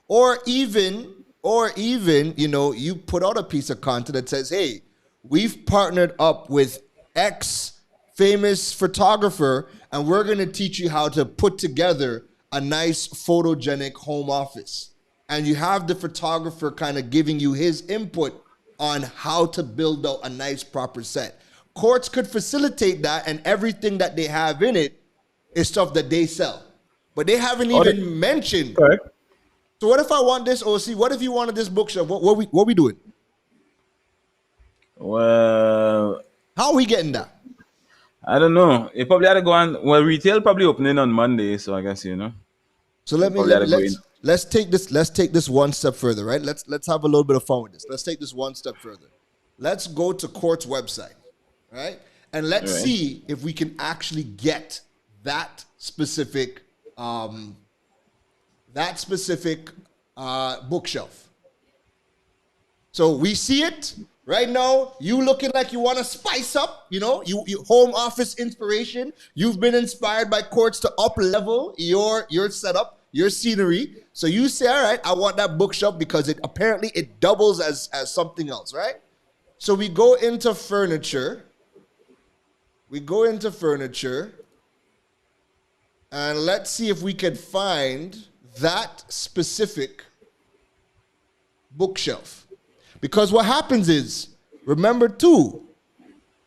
or even, you put out a piece of content that says, hey, we've partnered up with X famous photographer, and we're going to teach you how to put together a nice photogenic home office. And you have the photographer kind of giving you his input on how to build out a nice proper set. Courts could facilitate that, and everything that they have in it is stuff that they sell. But they haven't even mentioned. Correct. So what if I want this, OC? What if you wanted this bookshelf? What we doing? Well, How are we getting that? I don't know. You probably had to go on. Well, retail probably opening on Monday, so I guess So let's take this one step further, right? Let's have a little bit of fun with this. Let's take this one step further. Let's go to Court's website, right? And let's see if we can actually get that specific bookshelf. So we see it right now. You looking like you want to spice up, you home office inspiration. You've been inspired by Courts to up level your setup, your scenery. So you say, all right, I want that bookshelf because it doubles as something else, right? So we go into furniture. And let's see if we can find that specific bookshelf. Because what happens is, remember too,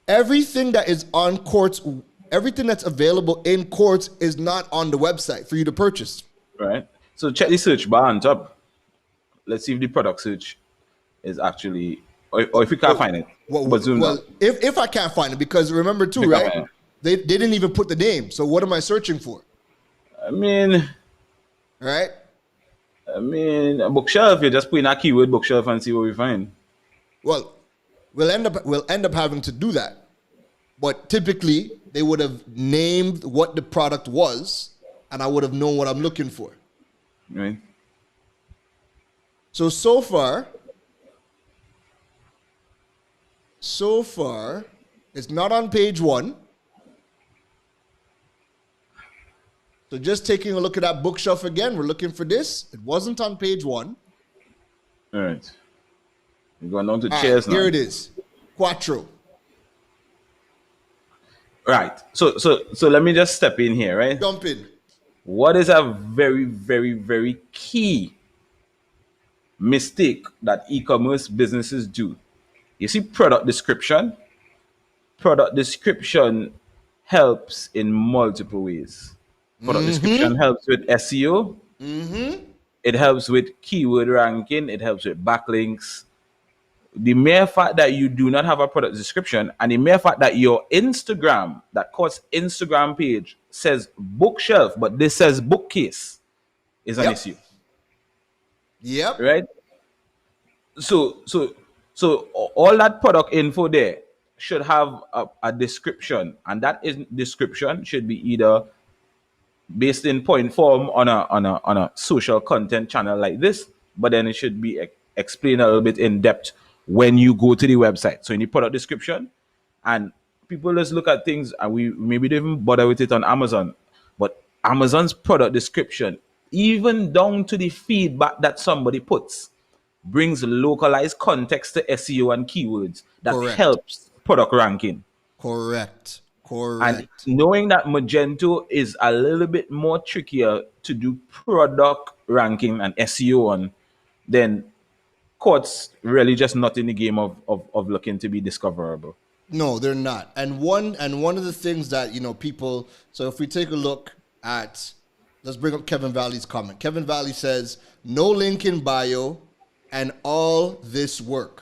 everything that is on Courts, everything that's available in Courts is not on the website for you to purchase. Right. So check the search bar on top. Let's see if the product search is actually, or if we can't find it. If I can't find it, because remember too, right? They didn't even put the name. So what am I searching for? I mean, right? A bookshelf. You just put in a keyword bookshelf and see what we find. Well, we'll end up having to do that. But typically, they would have named what the product was, and I would have known what I'm looking for. Right. So far, it's not on page 1. So just taking a look at that bookshelf again, we're looking for this. It wasn't on page 1. All right. We're going on to chairs now. Here it is. Quattro. Right. So let me just step in here, right? Jump in. What is a very, very, very key mistake that e-commerce businesses do? You see product description? Product description helps in multiple ways. Product description helps with SEO. It helps with keyword ranking. It helps with backlinks. The mere fact that you do not have a product description, and the mere fact that your Instagram, that Court's Instagram page says bookshelf, but this says bookcase, is an issue. Yep. Right? So all that product info there should have a description, and that description should be either based in point form on a social content channel like this, but then it should be explained a little bit in depth when you go to the website. So in the product description, and people just look at things and we maybe don't even bother with it on Amazon, but Amazon's product description, even down to the feedback that somebody puts, brings localized context to SEO and keywords that helps product ranking. Correct. And knowing that Magento is a little bit more trickier to do product ranking and SEO on, then Courts really just not in the game of looking to be discoverable. No, they're not. And one of the things that people. So if we take a look at, let's bring up Kevin Valley's comment. Kevin Valley says, "No link in bio, and all this work."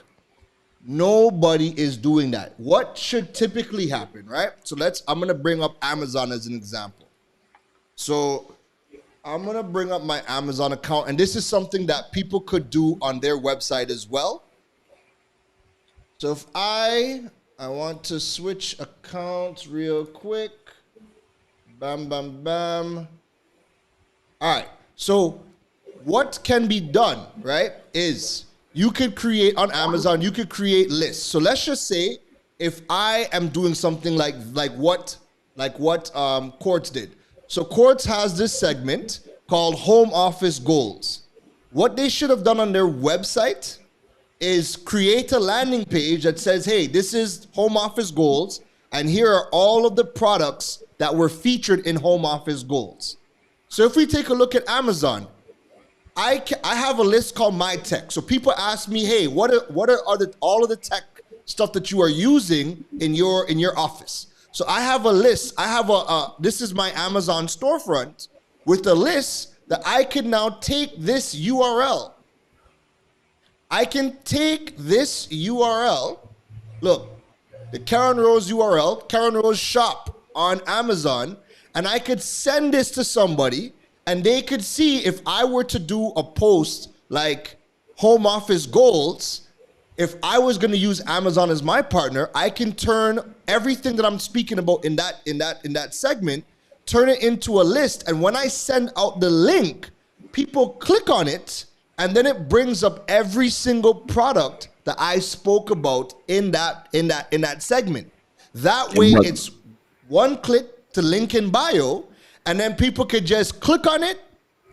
Nobody is doing that. What should typically happen, right? So I'm going to bring up Amazon as an example. So I'm going to bring up my Amazon account, and this is something that people could do on their website as well. So if I want to switch accounts real quick. Bam, bam, bam. All right. So what can be done, right, is you could create on Amazon, you could create lists. So let's just say if I am doing something like what Courts did. So Courts has this segment called Home Office Goals. What they should have done on their website is create a landing page that says, hey, this is Home Office Goals, and here are all of the products that were featured in Home Office Goals. So if we take a look at Amazon, I have a list called My Tech. So people ask me, hey, what are all of the tech stuff that you are using in your office? So I have a list. I have this is my Amazon storefront with a list that I can now take this URL. I can take this URL. Look, the Keron Rose URL, Keron Rose shop on Amazon, and I could send this to somebody and they could see if I were to do a post like home office goals. If I was going to use Amazon as my partner, I can turn everything that I'm speaking about in that segment, turn it into a list. And when I send out the link, people click on it, and then it brings up every single product that I spoke about in that segment. That way, it's one click to link in bio, and then people could just click on it,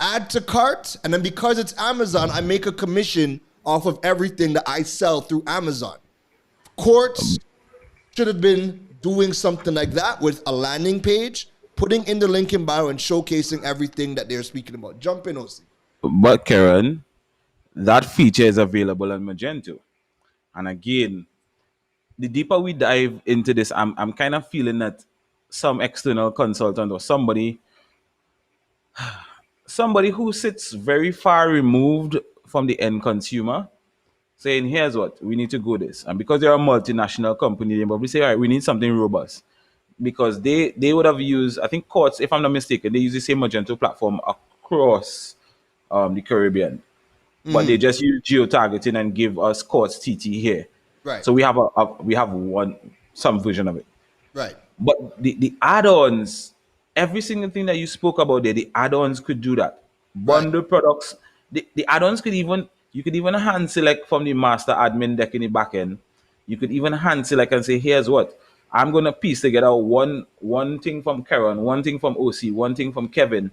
add to cart, and then because it's Amazon, I make a commission off of everything that I sell through Amazon. Courts should have been doing something like that with a landing page, putting in the link in bio and showcasing everything that they're speaking about. Jump in, Ocey. But Keron, that feature is available on Magento. And again, the deeper we dive into this, I'm kind of feeling that some external consultant or somebody who sits very far removed from the end consumer saying, here's what, we need to go this. And because they're a multinational company, they probably say, all right, we need something robust. Because they would have used, I think Courts, if I'm not mistaken, they use the same Magento platform across the Caribbean. But they just use geo-targeting and give us Courts TT here. Right. So we have some version of it. Right. But the add-ons, every single thing that you spoke about there, the add-ons could do that. Bundle products, the add-ons you could even hand select from the master admin deck in the back end. You could even hand select and say, here's what, I'm going to piece together one thing from Keron, one thing from Ocey, one thing from Kevin,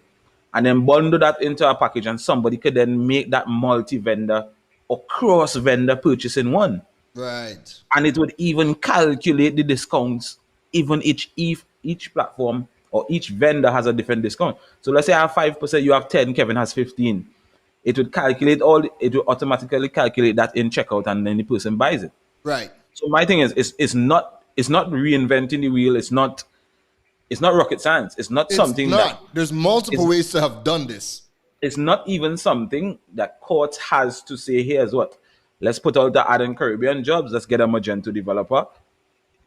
and then bundle that into a package, and somebody could then make that multi-vendor or cross-vendor purchase in one. Right. And it would even calculate the discounts. Even each platform or each vendor has a different discount. So let's say I have 5%, you have 10, Kevin has 15. It would automatically calculate that in checkout, and then the person buys it. Right. So my thing is, it's not reinventing the wheel. It's not rocket science. It's not something that there's multiple ways to have done this. It's not even something that Court has to say, here's what, let's put out the ad in Caribbean jobs, let's get a Magento developer.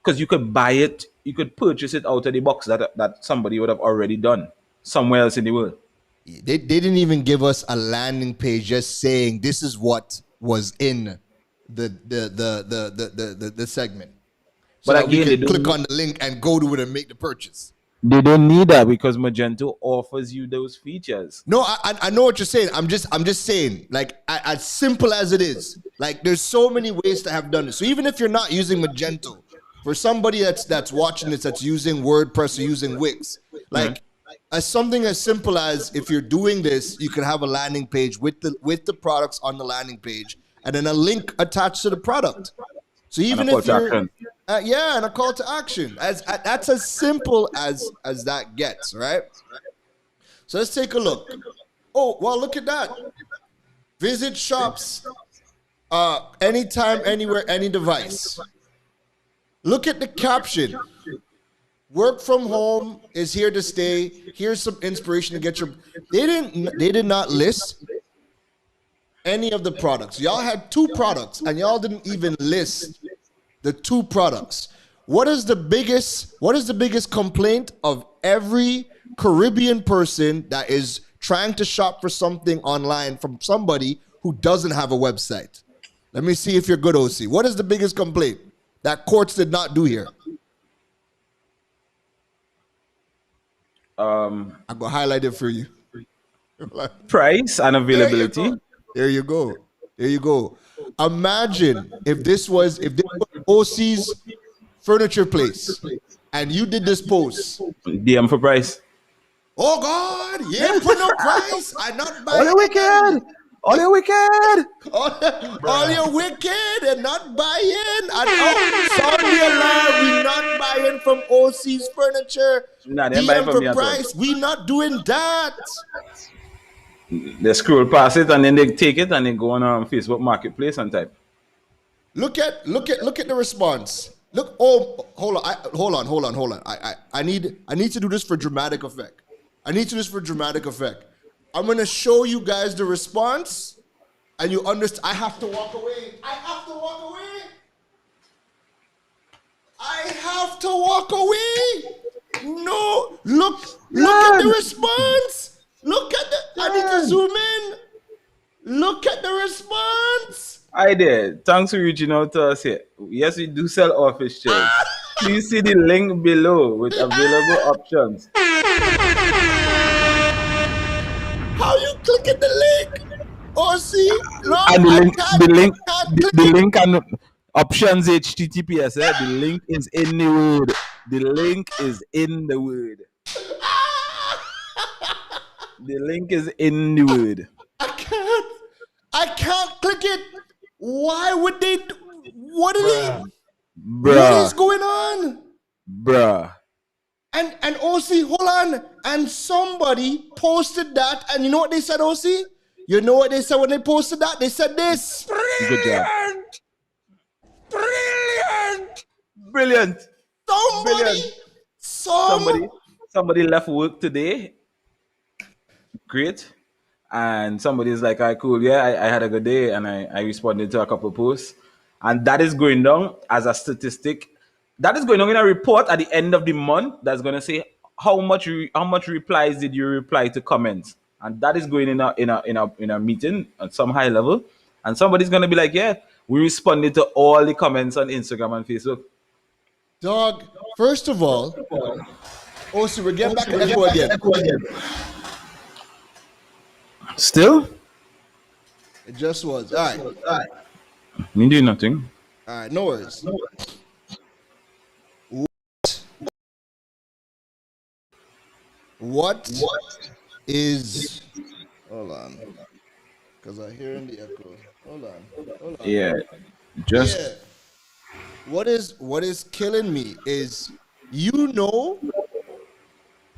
Because you could buy it, you could purchase it out of the box that somebody would have already done somewhere else in the world. They didn't even give us a landing page just saying this is what was in the segment. So But again, we can click on the link and go to it and make the purchase. They don't need that because Magento offers you those features. No, I know what you're saying. I'm just saying, like, as simple as it is, like, there's so many ways to have done this. So even if you're not using Magento, for somebody that's watching this, that's using WordPress or using Wix, like, as something as simple as if you're doing this, you can have a landing page with the products on the landing page, and then a link attached to the product. So even if you're and a call to action, that's as simple as that gets, right? So let's take a look. Oh, well, look at that. Visit shops anytime, anywhere, any device. Look at the caption. Work from home is here to stay. Here's some inspiration to get your. They did not list any of the products. Y'all had 2 products, and y'all didn't even list the 2 products. What is the biggest complaint of every Caribbean person that is trying to shop for something online from somebody who doesn't have a website? Let me see if you're good, Ocey. What is the biggest complaint that Courts did not do here? I'm gonna highlight it for you. Price and availability. There you go. Imagine if this was Ocey's furniture place and you did this post. DM for price. Oh God, yeah, put no price. I not buy. Oh, the wicked. All you wicked. All you're wicked and not buying. And sound the alarm. We not buying from Ocey's Furniture. Nah, they buy DM from me for at all. price. We not doing that. They scroll past it and then they take it and they go on Facebook Marketplace and type. Look at the response. Look. Oh, hold on. I need to do this for dramatic effect. I'm gonna show you guys the response, and you understand. I have to walk away. No, look at the response. I need to zoom in. Look at the response. Hi there. Thanks for reaching out to us here. Yes, we do sell office chairs. Please see the link below with available options. How you clicking the link? Ocey, no, And the link and options HTTPS. The link is in the word. The link is in the word. The link is in the word. I can't click it. Why would they? What Bruh. is going on? Bruh. And Ocey, hold on. And somebody posted that, and you know what they said, Ocey? You know what they said when they posted that? They said this. Good job. Brilliant. Somebody left work today. Great. And somebody's like, all right, cool. Yeah, I had a good day. And I responded to a couple of posts. And that is going down as a statistic. That is going on in a report at the end of the month that's going to say how much replies did you reply to comments. And that is going in a meeting at some high level. And somebody's going to be like, yeah, we responded to all the comments on Instagram and Facebook. Dog, first of all, Ocey, we're getting back to echo again. Still? It just was. All right. Me doing nothing. All right, no worries. What is... Hold on. Because I hear in the echo. Hold on. Yeah. Just... Yeah. What is killing me is you know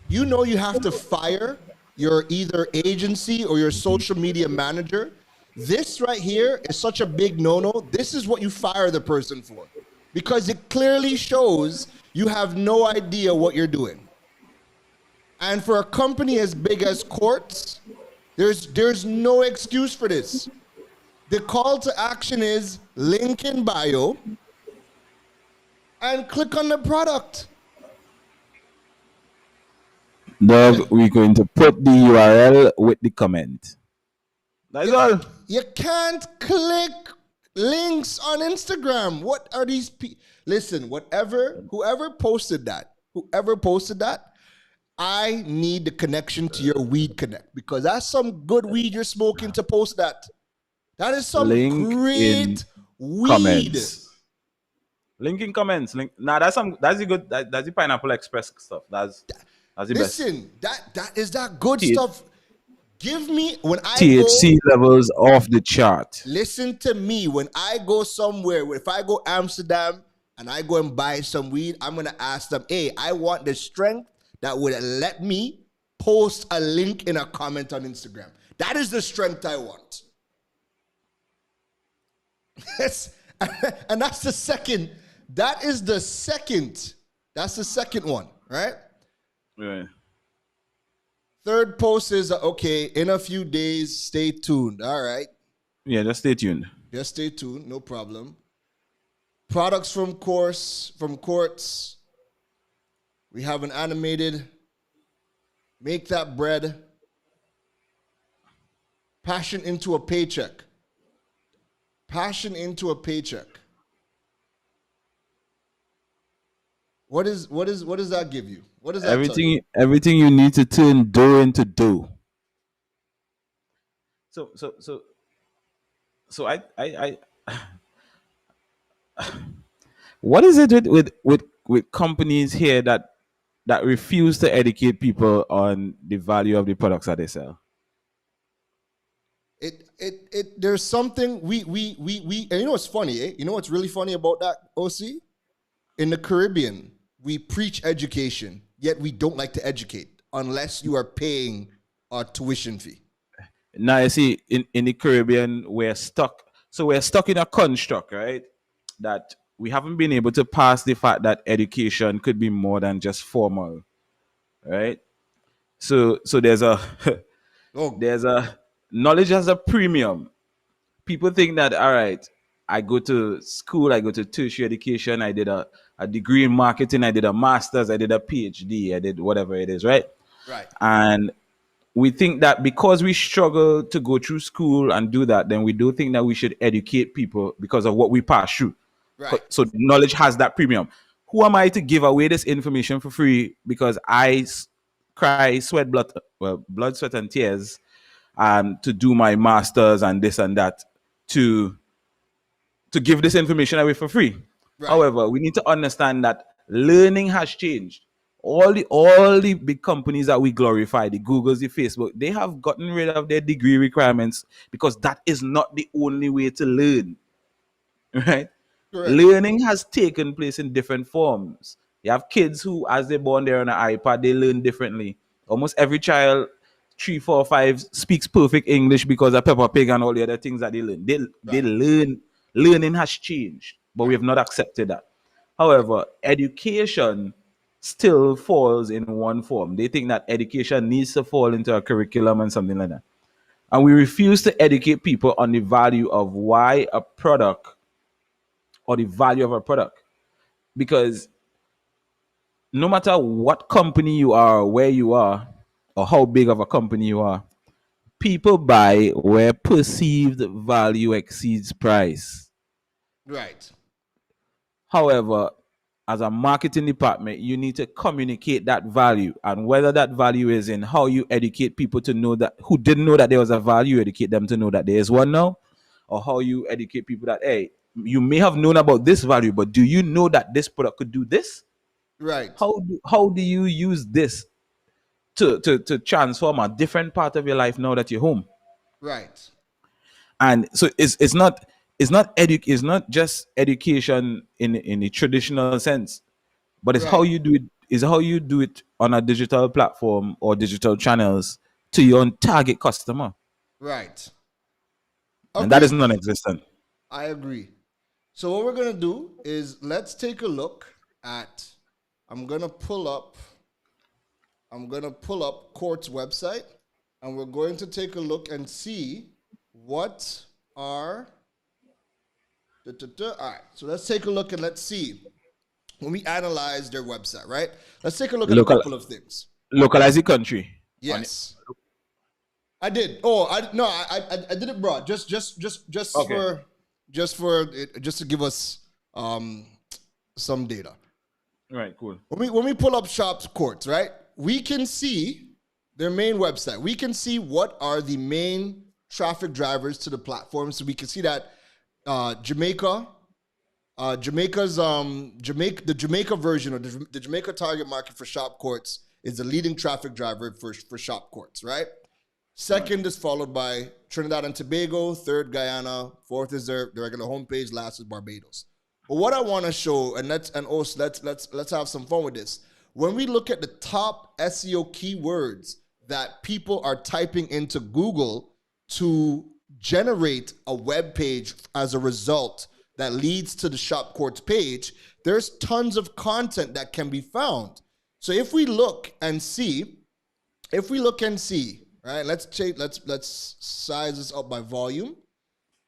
you have to fire your either agency or your social media manager. This right here is such a big no-no. This is what you fire the person for, because it clearly shows you have no idea what you're doing. And for a company as big as Quartz, there's no excuse for this. The call to action is link in bio and click on the product. Dog, we're going to put the URL with the comment. That's all. You can't click links on Instagram. What are these people? Listen, whoever posted that, I need the connection to your Weed Connect, because that's some good weed you're smoking to post that. That is some great weed. Comments. Link in comments. That's the good. That's the Pineapple Express stuff. That's the best. Listen, that is that good stuff. Give me when I THC levels off the chart. Listen to me. When I go somewhere, if I go Amsterdam and I go and buy some weed, I'm gonna ask them, hey, I want the strength that would let me post a link in a comment on Instagram. That is the strength I want. Yes, and that's the second. That is the second. That's the second one, right? Right. Third post is, okay, in a few days, stay tuned. All right. Yeah, just stay tuned. Just stay tuned, no problem. Products from Quartz. We have an animated Make That Bread. Passion into a paycheck. Passion into a paycheck. What does that give you? What does that tell you? Everything you need to turn do into do. So I what is it with companies here that refuse to educate people on the value of the products that they sell? There's something we and you know what's funny, eh? You know what's really funny about that, OC? In the Caribbean, we preach education, yet we don't like to educate unless you are paying a tuition fee. Now you see, in the Caribbean, we're stuck. So we're stuck in a construct, right? That we haven't been able to pass the fact that education could be more than just formal, right? So there's a Oh, there's a knowledge has a premium. People think that, all right, I go to school, I go to tertiary education, I did a degree in marketing, I did a master's, I did a PhD, I did whatever it is, right? right, And we think that because we struggle to go through school and do that, then we do think that we should educate people because of what we pass through. right, So knowledge has that premium. Who am I to give away this information for free because cry, sweat, blood, sweat, and tears, to do my masters and this and that, to give this information away for free. right, However, we need to understand that learning has changed. All the big companies that we glorify, the Googles, the Facebook, they have gotten rid of their degree requirements because that is not the only way to learn. Right? correct, Learning has taken place in different forms. You have kids who, as they're born, they're on an iPad, they learn differently. Almost every child, 3, 4, 5, speaks perfect English because of Peppa Pig and all the other things that they learn. They learn. Learning has changed, but we have not accepted that. However, education still falls in one form. They think that education needs to fall into a curriculum and something like that. And we refuse to educate people on the value of why a product or the value of a product. Because no matter what company you are, where you are, or how big of a company you are, people buy where perceived value exceeds price. right, However, as a marketing department, you need to communicate that value, and whether that value is in how you educate people to know that who didn't know that there was a value, educate them to know that there is one now, or how you educate people that, hey, you may have known about this value, but do you know that this product could do this? right, How do you use this to transform a different part of your life now that you're home? right, And so it's not just education in the traditional sense, but it's how right, you do it, is how you do it on a digital platform or digital channels to your target customer. right. And that is Agreed. non-existent. I agree. So what we're gonna do is let's take a look at. I'm gonna pull up. I'm gonna pull up Court's website, and we're going to take a look and see what are. All right. So let's take a look and let's see when we analyze their website. Right. Let's take a look at a Local couple of things. Localize the country. Yes. I did. Oh, I did it broad. Just Okay. just to give us some data. Right, cool. When we pull up shops courts, right? We can see their main website. We can see what are the main traffic drivers to the platform. So we can see that Jamaica, the Jamaica version or the Jamaica target market for shop courts is the leading traffic driver for shop courts, right? Second is followed by Trinidad and Tobago. Third, Guyana. Fourth is the regular homepage. Last is Barbados. But what I want to show, and let's have some fun with this. When we look at the top SEO keywords that people are typing into Google to generate a web page as a result that leads to the shop courts page, there's tons of content that can be found. So if we look and see, right? Let's size this up by volume.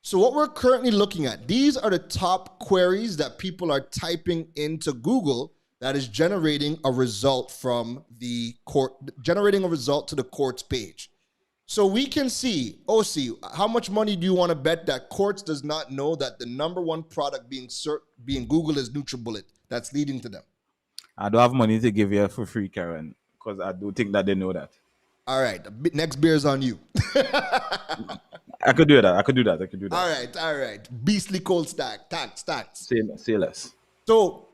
So what we're currently looking at, these are the top queries that people are typing into Google that is generating a result from the court, generating a result to the courts page. So we can see, Ocey, how much money do you want to bet that Courts does not know that the number one product being Google is Nutribullet? That's leading to them. I don't have money to give you for free, Keron, because I do think that they know that. All right, next beer is on you. I could do that. All right. Beastly cold stack. Stats. Say less. So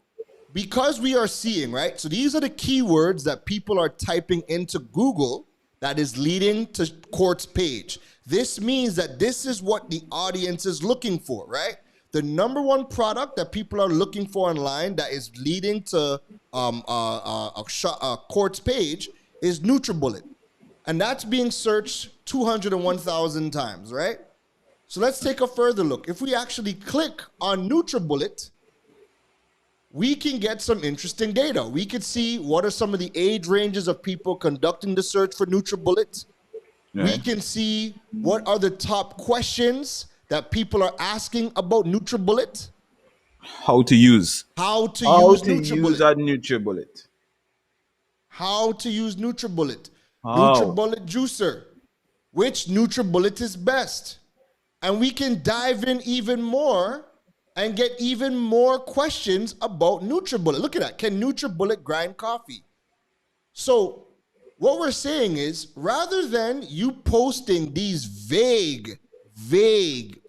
because we are seeing, right? So these are the keywords that people are typing into Google that is leading to Court's page. This means that this is what the audience is looking for, right? The number one product that people are looking for online that is leading to Court's page is Nutribullet. And that's being searched 201,000 times, right? So let's take a further look. If we actually click on Nutribullet, we can get some interesting data. We could see what are some of the age ranges of people conducting the search for Nutribullet. Right. We can see what are the top questions that people are asking about Nutribullet. How to use. How to use a Nutribullet. How to use Nutribullet. How? Nutribullet juicer. Which Nutribullet is best? And we can dive in even more and get even more questions about Nutribullet. Look at that. Can Nutribullet grind coffee? So what we're saying is, rather than you posting these vague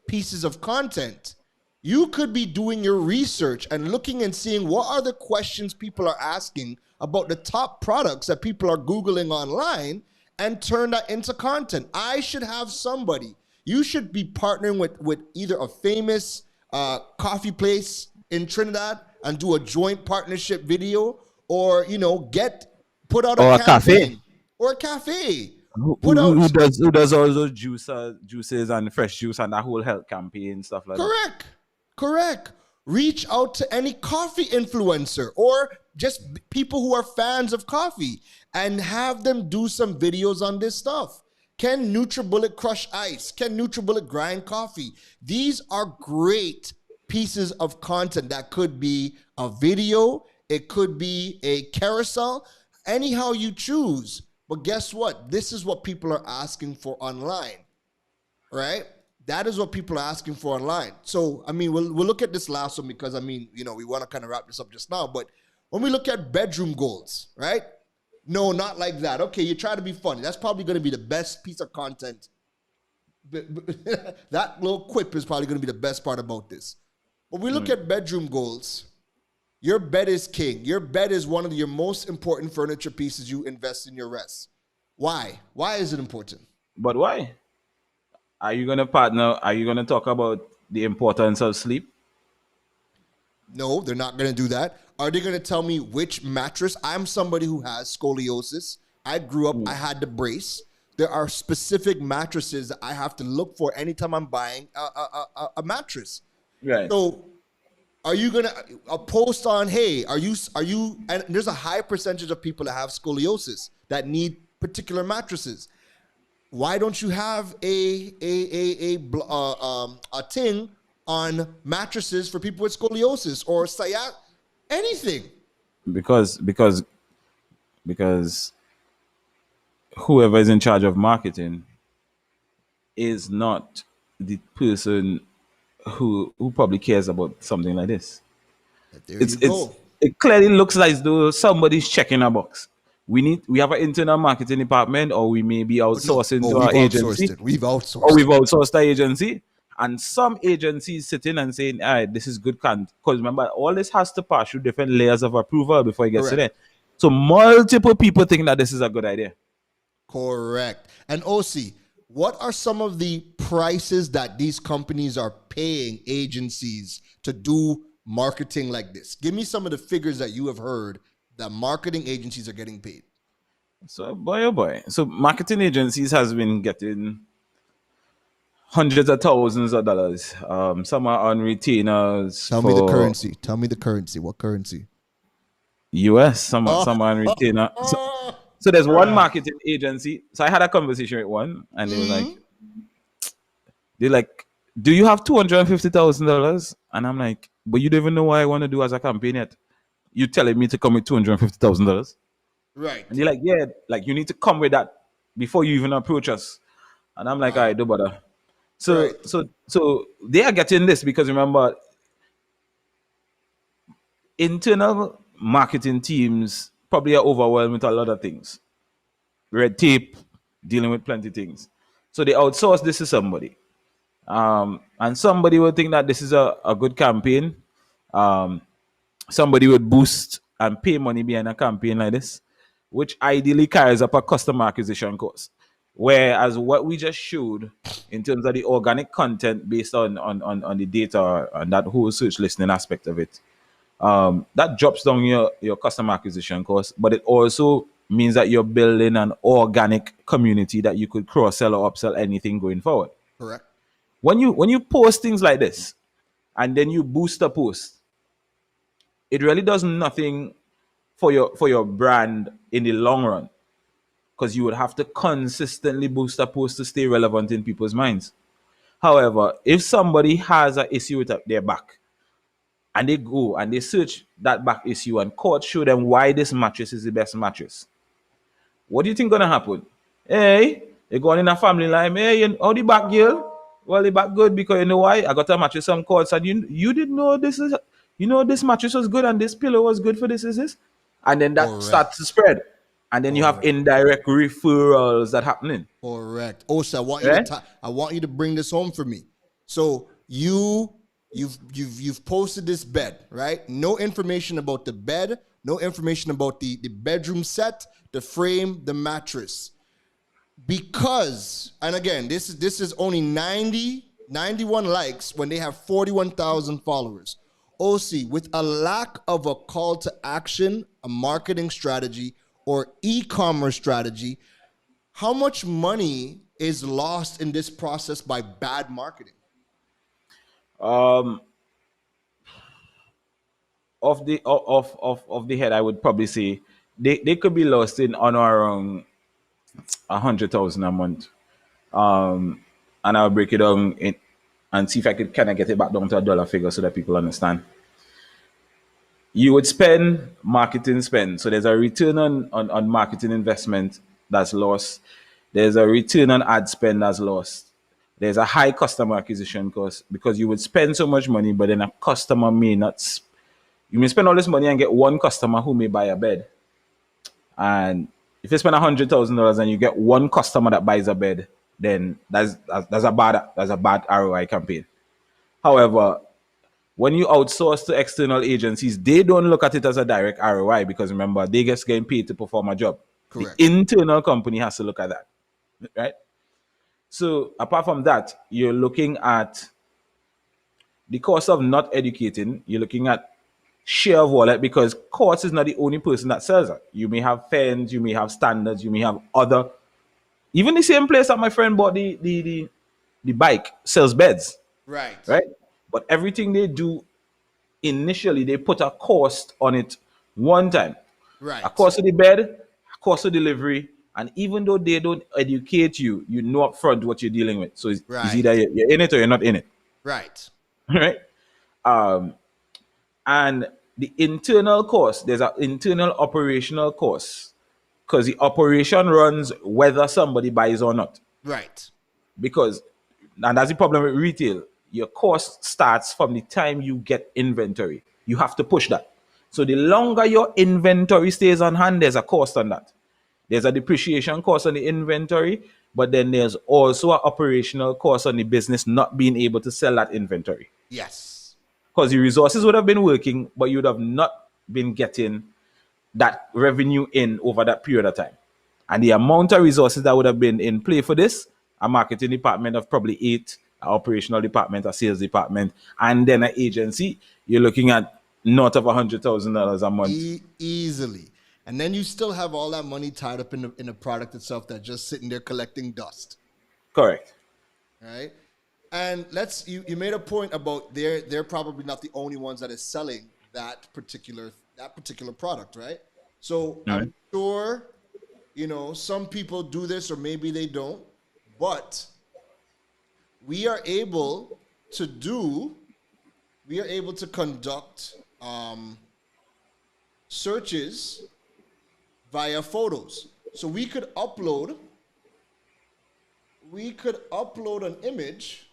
pieces of content, you could be doing your research and looking and seeing what are the questions people are asking about the top products that people are Googling online and turn that into content. I should have somebody. You should be partnering with either a famous coffee place in Trinidad and do a joint partnership video, or put out a campaign or a cafe. Who does all those juices and fresh juice and that whole health campaign stuff like that? Correct. Reach out to any coffee influencer or just people who are fans of coffee and have them do some videos on this stuff. Can Nutribullet crush ice? Can Nutribullet grind coffee? These are great pieces of content that could be a video, it could be a carousel, anyhow you choose. But guess what? This is what people are asking for online, right? That is what people are asking for online. So, I mean, we'll look at this last one because, I mean, we want to kind of wrap this up just now. But when we look at bedroom goals, right? No, not like that. Okay, you try to be funny. That's probably going to be the best piece of content. That little quip is probably going to be the best part about this. When we look at bedroom goals, your bed is king. Your bed is one of your most important furniture pieces you invest in your rest. Why? Why is it important? But why? Are you going to partner? Are you going to talk about the importance of sleep? No, they're not going to do that. Are they going to tell me which mattress? I'm somebody who has scoliosis. I grew up, I had the brace. There are specific mattresses that I have to look for anytime I'm buying a mattress. Right. So are you going to post on, hey, are you, and there's a high percentage of people that have scoliosis that need particular mattresses. Why don't you have a thing on mattresses for people with scoliosis or sciatica, anything? Because whoever is in charge of marketing is not the person who probably cares about something like this. It clearly looks like as though somebody's checking a box. We have an internal marketing department, or we may be outsourcing to our agency. We've outsourced. Or we've outsourced our agency. And some agencies sitting and saying, all right, this is good content. Because remember, all this has to pass through different layers of approval before it gets to there. So multiple people think that this is a good idea. Correct. And Ocey, what are some of the prices that these companies are paying agencies to do marketing like this? Give me some of the figures that you have heard that marketing agencies are getting paid. So, boy, oh boy. So marketing agencies has been getting hundreds of thousands of dollars. Some are on retainers. Tell me the currency. Tell me the currency. What currency? US. Some are on retainer. So there's one marketing agency. So I had a conversation with one, and they were like, do you have $250,000? And I'm like, but you don't even know what I want to do as a campaign yet. You telling me to come with $250,000? Right. And they're like, yeah, like you need to come with that before you even approach us. And I'm like, all right, don't bother. So they are getting this because remember, internal marketing teams probably are overwhelmed with a lot of things. Red tape, dealing with plenty of things. So they outsource this to somebody. And somebody would think that this is a good campaign. Somebody would boost and pay money behind a campaign like this. which ideally carries up a customer acquisition cost. Whereas what we just showed in terms of the organic content based on the data and that whole search listening aspect of it, that drops down your customer acquisition cost, but it also means that you're building an organic community that you could cross sell or upsell anything going forward. Correct. When you post things like this and then you boost a post, it really does nothing for your brand in the long run, because you would have to consistently boost a post to stay relevant in people's minds. However, if somebody has an issue with their back and they go and they search that back issue and court show them why this mattress is the best mattress, what do you think gonna happen? Hey, they go on in a family line. Hey, how the back girl? Well, the back good because you know why? I got a mattress some courts and you didn't know this is, this mattress was good and this pillow was good for this is this, and then that starts to spread, and then you have indirect referrals that happening. Correct. Ocey, I want you Right? to I want you to bring this home for me. So you've posted this bed, right? No information about the bed, no information about the bedroom set, the frame, the mattress. Because, and again, this is only 91 likes when they have 41,000 followers. Ocey, with a lack of a call to action, a marketing strategy, or e-commerce strategy, how much money is lost in this process by bad marketing? Of the head, I would probably say they could be lost in on around 100,000 a month. And I'll break it down and see if I could kind of get it back down to a dollar figure so that people understand. You would spend marketing spend. So there's a return on marketing investment that's lost. There's a return on ad spend that's lost. There's a high customer acquisition cost because you would spend so much money, but then a customer may not. You may spend all this money and get one customer who may buy a bed. And if you spend $100,000 and you get one customer that buys a bed, then that's a bad ROI campaign. However, when you outsource to external agencies, they don't look at it as a direct ROI because remember, they just getting paid to perform a job. Correct. The internal company has to look at that, right? So apart from that, you're looking at the cost of not educating. You're looking at share of wallet because Courts is not the only person that sells it. You may have fans, you may have standards, you may have other. Even the same place that my friend bought the bike sells beds, Right. right? But everything they do initially, they put a cost on it one time. Right. A cost of the bed, a cost of delivery, and even though they don't educate you, you know up front what you're dealing with. So it's either you're in it or you're not in it. Right. Right? And the internal cost, there's an internal operational cost because the operation runs whether somebody buys or not. Right. Because, and that's the problem with retail, your cost starts from the time you get inventory. You have to push that. So the longer your inventory stays on hand, there's a cost on that. There's a depreciation cost on the inventory, but then there's also an operational cost on the business not being able to sell that inventory. Yes. Because the resources would have been working, but you would have not been getting that revenue in over that period of time. And the amount of resources that would have been in play for this, a marketing department of probably 8, an operational department, a sales department, and then an agency, you're looking at north of $100,000 a month. Easily. And then you still have all that money tied up in the product itself that's just sitting there collecting dust. Correct. Right? And you made a point about they're probably not the only ones that is selling that particular product, right? So I'm sure, some people do this or maybe they don't, but we are able to conduct searches via photos. So we could upload an image.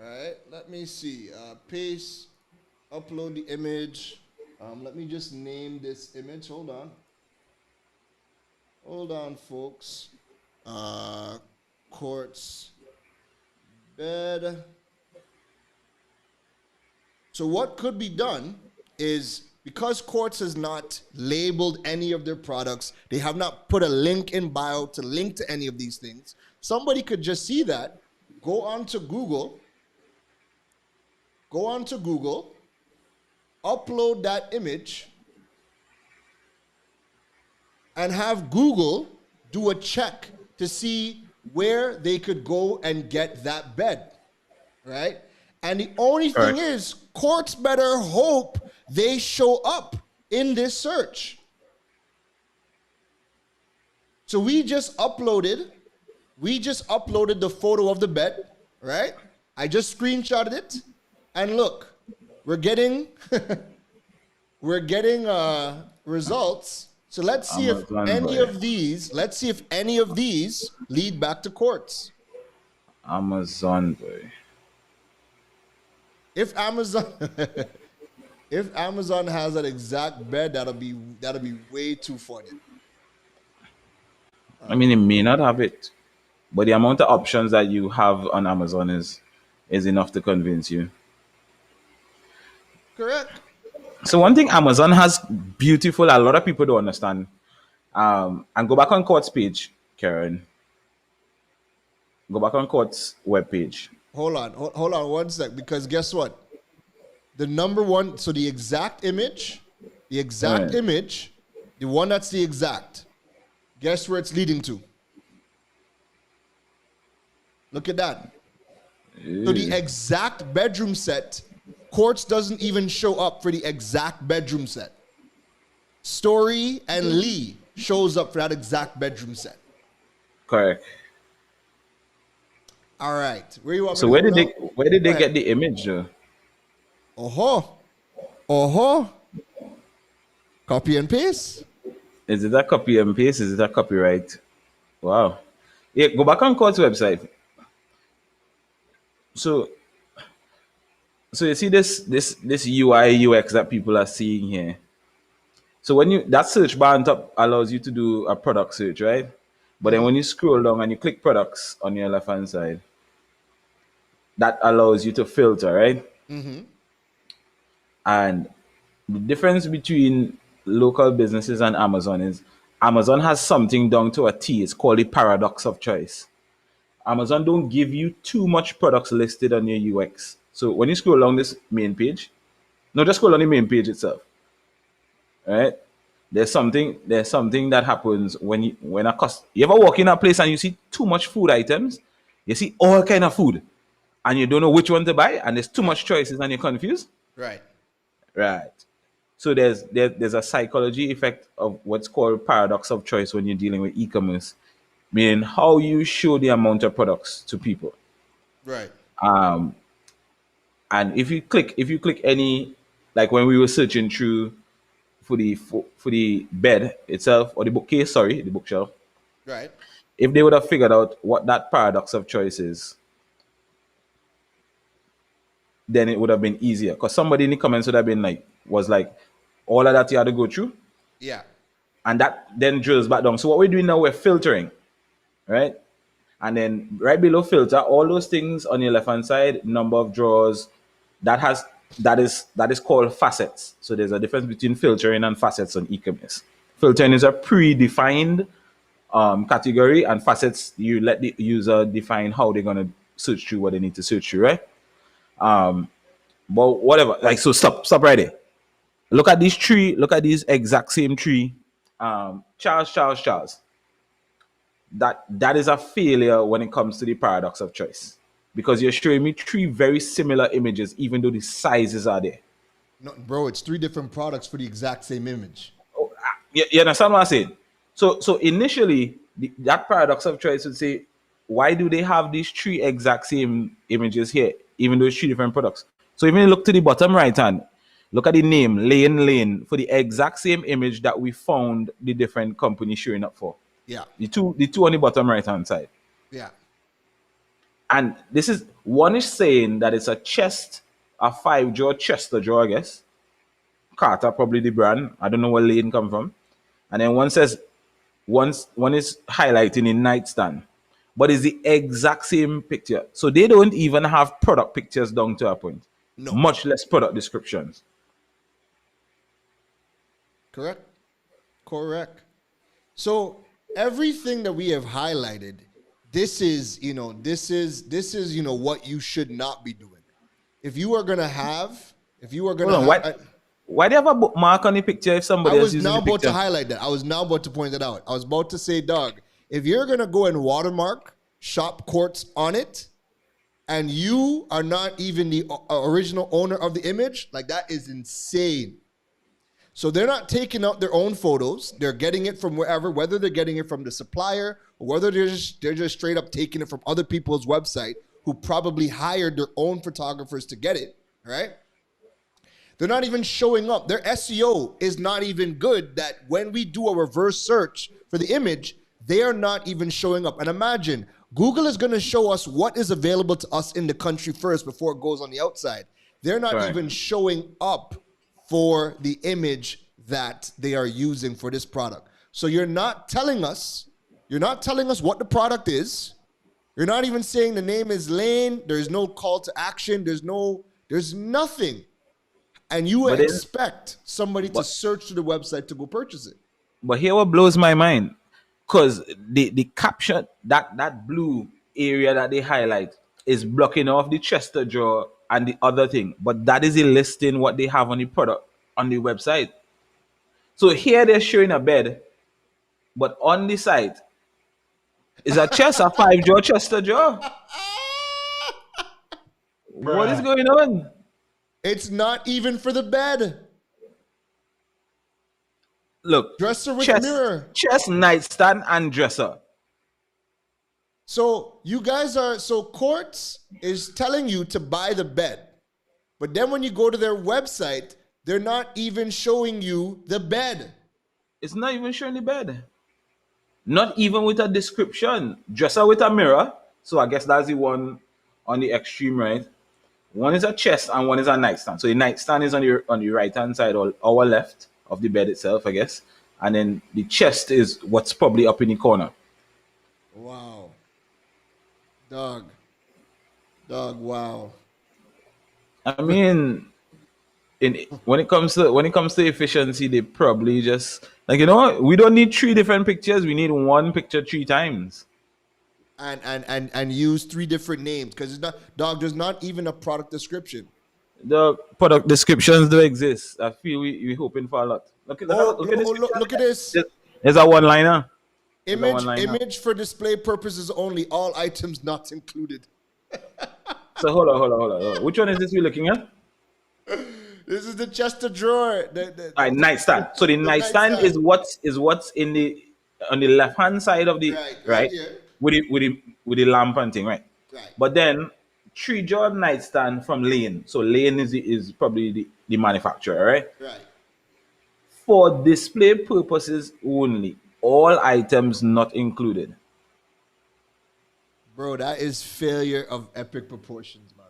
All right, let me see. Paste, upload the image. Let me just name this image. Hold on, folks. Quartz bed. So what could be done is, because Quartz has not labeled any of their products, they have not put a link in bio to link to any of these things. Somebody could just see that, go onto Google, upload that image, and have Google do a check to see where they could go and get that bed, right? And the only thing is, Quartz better hope they show up in this search. So we just uploaded the photo of the bed, right? I just screenshotted it, and look, we're getting results. So let's see if any of these lead back to Quartz. Amazon boy. If Amazon has an exact bed, that'll be way too funny. I mean, it may not have it, but the amount of options that you have on Amazon is enough to convince you. Correct. So one thing Amazon has beautiful, a lot of people don't understand. And go back on Quartz page, Keron. Go back on Quartz webpage. Hold on 1 sec, because guess what? The number one, so the exact image, the one that's the exact, guess where it's leading to? Look at that. So the exact bedroom set, Quartz doesn't even show up for the exact bedroom set. Story and Lee shows up for that exact bedroom set. Correct. All right. Where you want? So where did they get the image though? Copy and paste. Is it a copy and paste? Is it a copyright? Wow. Yeah, go back on Quartz website. So you see this UI UX that people are seeing here. So when that search bar on top allows you to do a product search, right? But then when you scroll down and you click products on your left hand side, that allows you to filter, right? Mm-hmm. And the difference between local businesses and Amazon is Amazon has something down to a T. It's called the paradox of choice. Amazon don't give you too much products listed on your UX. So when you scroll along this main page, just scroll on the main page itself. Right? There's something that happens when you ever walk in a place and you see too much food items, you see all kind of food, and you don't know which one to buy, and there's too much choices and you're confused. Right. So there's a psychology effect of what's called paradox of choice when you're dealing with e-commerce, meaning how you show the amount of products to people. Right. And if you click any, like when we were searching through for the bed itself, or the bookcase, the bookshelf. Right. If they would have figured out what that paradox of choice is, then it would have been easier. Because somebody in the comments would have been like, all of that you had to go through. Yeah. And that then drills back down. So what we're doing now, we're filtering, right? And then right below filter, all those things on your left hand side, number of drawers, that is called facets. So there's a difference between filtering and facets on e-commerce. Filtering is a predefined category, and facets, you let the user define how they're gonna search through what they need to search through, right? But whatever. So stop right there. Look at this tree. Look at this exact same tree. Charles. That is a failure when it comes to the paradox of choice, because you're showing me three very similar images, even though the sizes are there. No, bro, it's 3 different products for the exact same image. Oh, you understand what I'm saying? So initially, that paradox of choice would say, why do they have these 3 exact same images here, even though it's 3 different products? So even look to the bottom right hand, look at the name, Lane, for the exact same image that we found the different companies showing up for. Yeah. The two on the bottom right hand side. Yeah. And this is, one is saying that it's a 5-drawer Chester drawer, I guess. Carter, probably the brand. I don't know where Lane come from. And then one says, one is highlighting in nightstand. But it's the exact same picture. So they don't even have product pictures down to a point. No. Much less product descriptions. Correct. So everything that we have highlighted, this is what you should not be doing. If you are gonna have, Hold on, why do you have a bookmark on the picture if I somebody else was using now the about to picture? highlight that. I was now about to point it out. I was about to say, Doug, if you're gonna go and watermark shop courts on it, and you are not even the original owner of the image, like that is insane. So they're not taking out their own photos. They're getting it from wherever, whether they're getting it from the supplier or whether they're just straight up taking it from other people's website who probably hired their own photographers to get it, right? They're not even showing up. Their SEO is not even good that when we do a reverse search for the image, they are not even showing up. And imagine, Google is going to show us what is available to us in the country first before it goes on the outside. They're not even showing up for the image that they are using for this product. So you're not telling us what the product is. You're not even saying the name is Lane. There's no call to action. There's nothing. And you expect somebody to search to the website to go purchase it. But here what blows my mind, because the caption, that blue area that they highlight is blocking off the Chester drawer and the other thing. But that is a listing what they have on the product on the website. So here they're showing a bed, but on the site is a chest, a 5-drawer Chester drawer. What is going on? It's not even for the bed. Look, Dresser with chest, mirror. chest, nightstand, and dresser. So Quartz is telling you to buy the bed. But then when you go to their website, they're not even showing you the bed. It's not even showing the bed. Not even with a description. Dresser with a mirror. So I guess that's the one on the extreme right. One is a chest and one is a nightstand. So the nightstand is on the right hand side or our left of the bed itself, I guess. And then the chest is what's probably up in the corner. Wow. Dog, wow. I mean, when it comes to efficiency, they probably just we don't need 3 different pictures. We need one picture 3 times. And use 3 different names because it's not, dog. There's not even a product description. The product descriptions do exist. I feel we're hoping for a lot. Look at this. There's a one-liner. Image for display purposes only. All items not included. So hold on. Which one is this we're looking at? This is the Chester drawer. All right, nightstand. So the nightstand is what's in the on the left hand side of the right with the lamp and thing, right? Right. But then 3-drawer nightstand from Lane. So Lane is probably the manufacturer, right? Right. For display purposes only, all items not included. Bro, that is failure of epic proportions, man.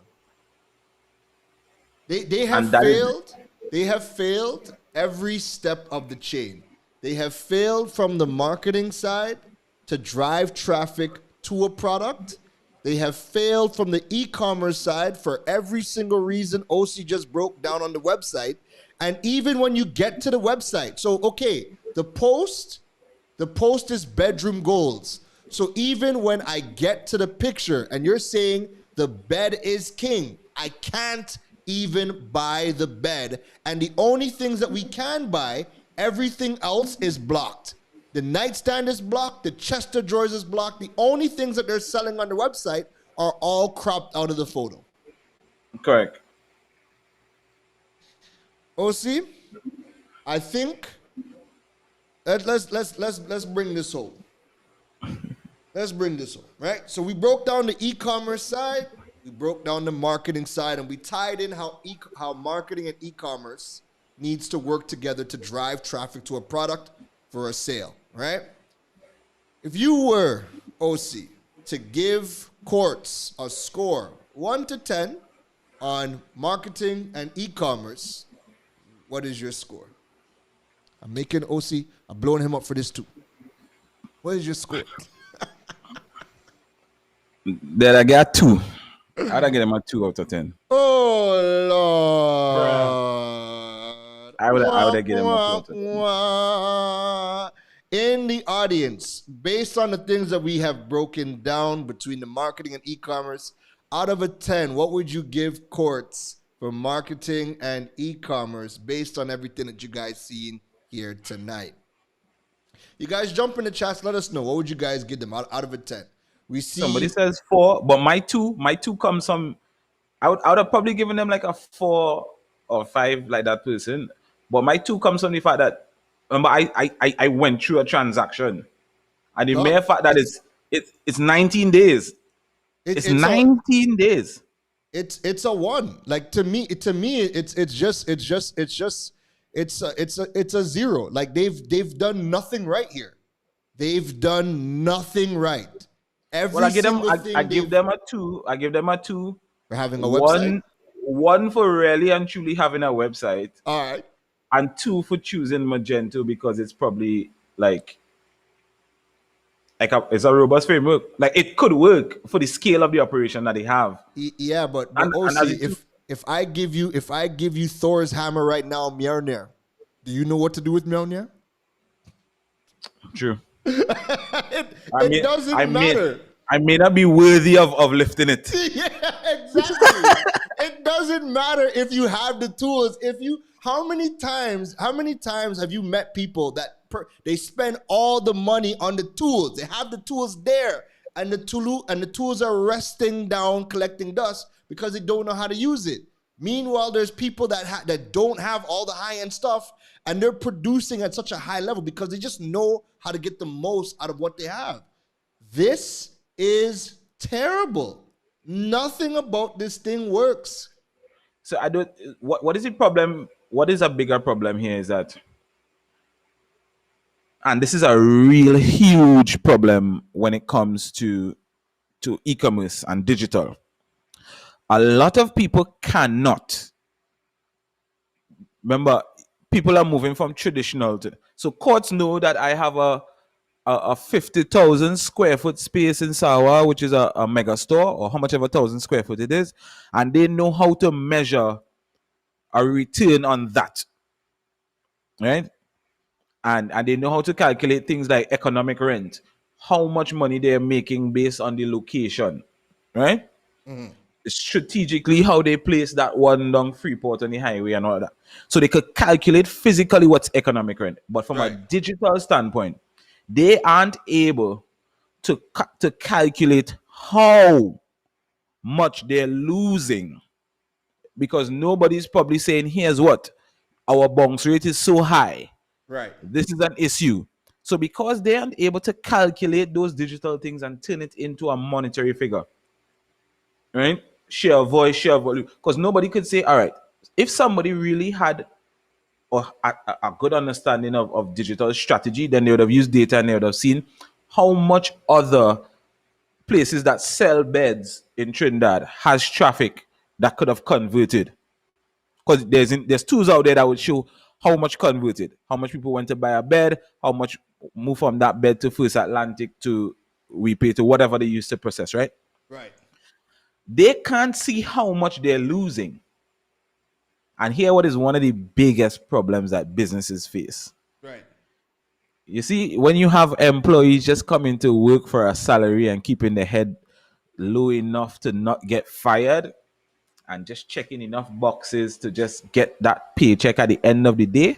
They have failed. They have failed every step of the chain. They have failed from the marketing side to drive traffic to a product. They have failed from the e-commerce side for every single reason Ocey just broke down on the website. And even when you get to the website, so okay, the post is bedroom goals. So even when I get to the picture and you're saying the bed is king, I can't even buy the bed. And the only things that we can buy, everything else is blocked. The nightstand is blocked. The Chester drawers is blocked. The only things that they're selling on the website are all cropped out of the photo. Correct. Ocey, I think let's bring this home. Let's bring this home, right? So we broke down the e-commerce side, we broke down the marketing side, and we tied in how marketing and e-commerce needs to work together to drive traffic to a product for a sale, right? If you were, Ocey, to give Quartz a score 1 to 10 on marketing and e-commerce, what is your score? I'm making Ocey, I'm blowing him up for this too. What is your score? Then I got 2. I'd get him a 2 out of 10. Oh, Lord. I I would give them applause. In the audience, based on the things that we have broken down between the marketing and e-commerce, out of a 10, what would you give Quartz for marketing and e-commerce based on everything that you guys seen here tonight? You guys jump in the chats, let us know. What would you guys give them out of a 10? We see Somebody says 4, but my two comes from. I would have probably given them like a 4 or 5, like that person. But my 2 comes from the fact that, remember, I went through a transaction, and the mere fact that it's 19 days. It's 19 days. It's a 1. Like to me, it's a 0. Like they've done nothing right here. They've done nothing right. Well, I give them a 2. I give them a 2 for having a website. One for really and truly having a website. All right. And 2 for choosing Magento because it's probably like it's a robust framework. Like it could work for the scale of the operation that they have. Yeah, but Ocey, if I give you Thor's hammer right now, Mjolnir, do you know what to do with Mjolnir? True. It doesn't matter. I may not be worthy of lifting it. Yeah, exactly. It doesn't matter if you have the tools. How many times have you met people that they spend all the money on the tools? They have the tools there, and the tools are resting down, collecting dust because they don't know how to use it. Meanwhile, there's people that don't have all the high-end stuff, and they're producing at such a high level because they just know how to get the most out of what they have. This is terrible. Nothing about this thing works. So I don't. What is the problem? What is a bigger problem here is that, and this is a real huge problem when it comes to e-commerce and digital. A lot of people cannot. Remember, people are moving from traditional to. So courts know that I have a 50,000 square foot space in Sawa, which is a mega store, or how much ever 1,000 square foot it is, and they know how to measure a return on that, right? And they know how to calculate things like economic rent, how much money they're making based on the location, right? Mm-hmm. Strategically, how they place that one down Freeport on the highway and all that. So they could calculate physically what's economic rent. But from a digital standpoint, they aren't able to calculate how much they're losing, because nobody's probably saying, here's what, our bounce rate is so high. Right. This is an issue. So because they aren't able to calculate those digital things and turn it into a monetary figure, right? Share voice, share volume. Because nobody could say, all right, if somebody really had a good understanding of digital strategy, then they would have used data and they would have seen how much other places that sell beds in Trinidad has traffic that could have converted. Because there's tools out there that would show how much converted, how much people went to buy a bed, how much move from that bed to First Atlantic to we pay to whatever they used to process, right? Right. They can't see how much they're losing. And here what is one of the biggest problems that businesses face. Right. You see, when you have employees just coming to work for a salary and keeping their head low enough to not get fired and just checking enough boxes to just get that paycheck at the end of the day,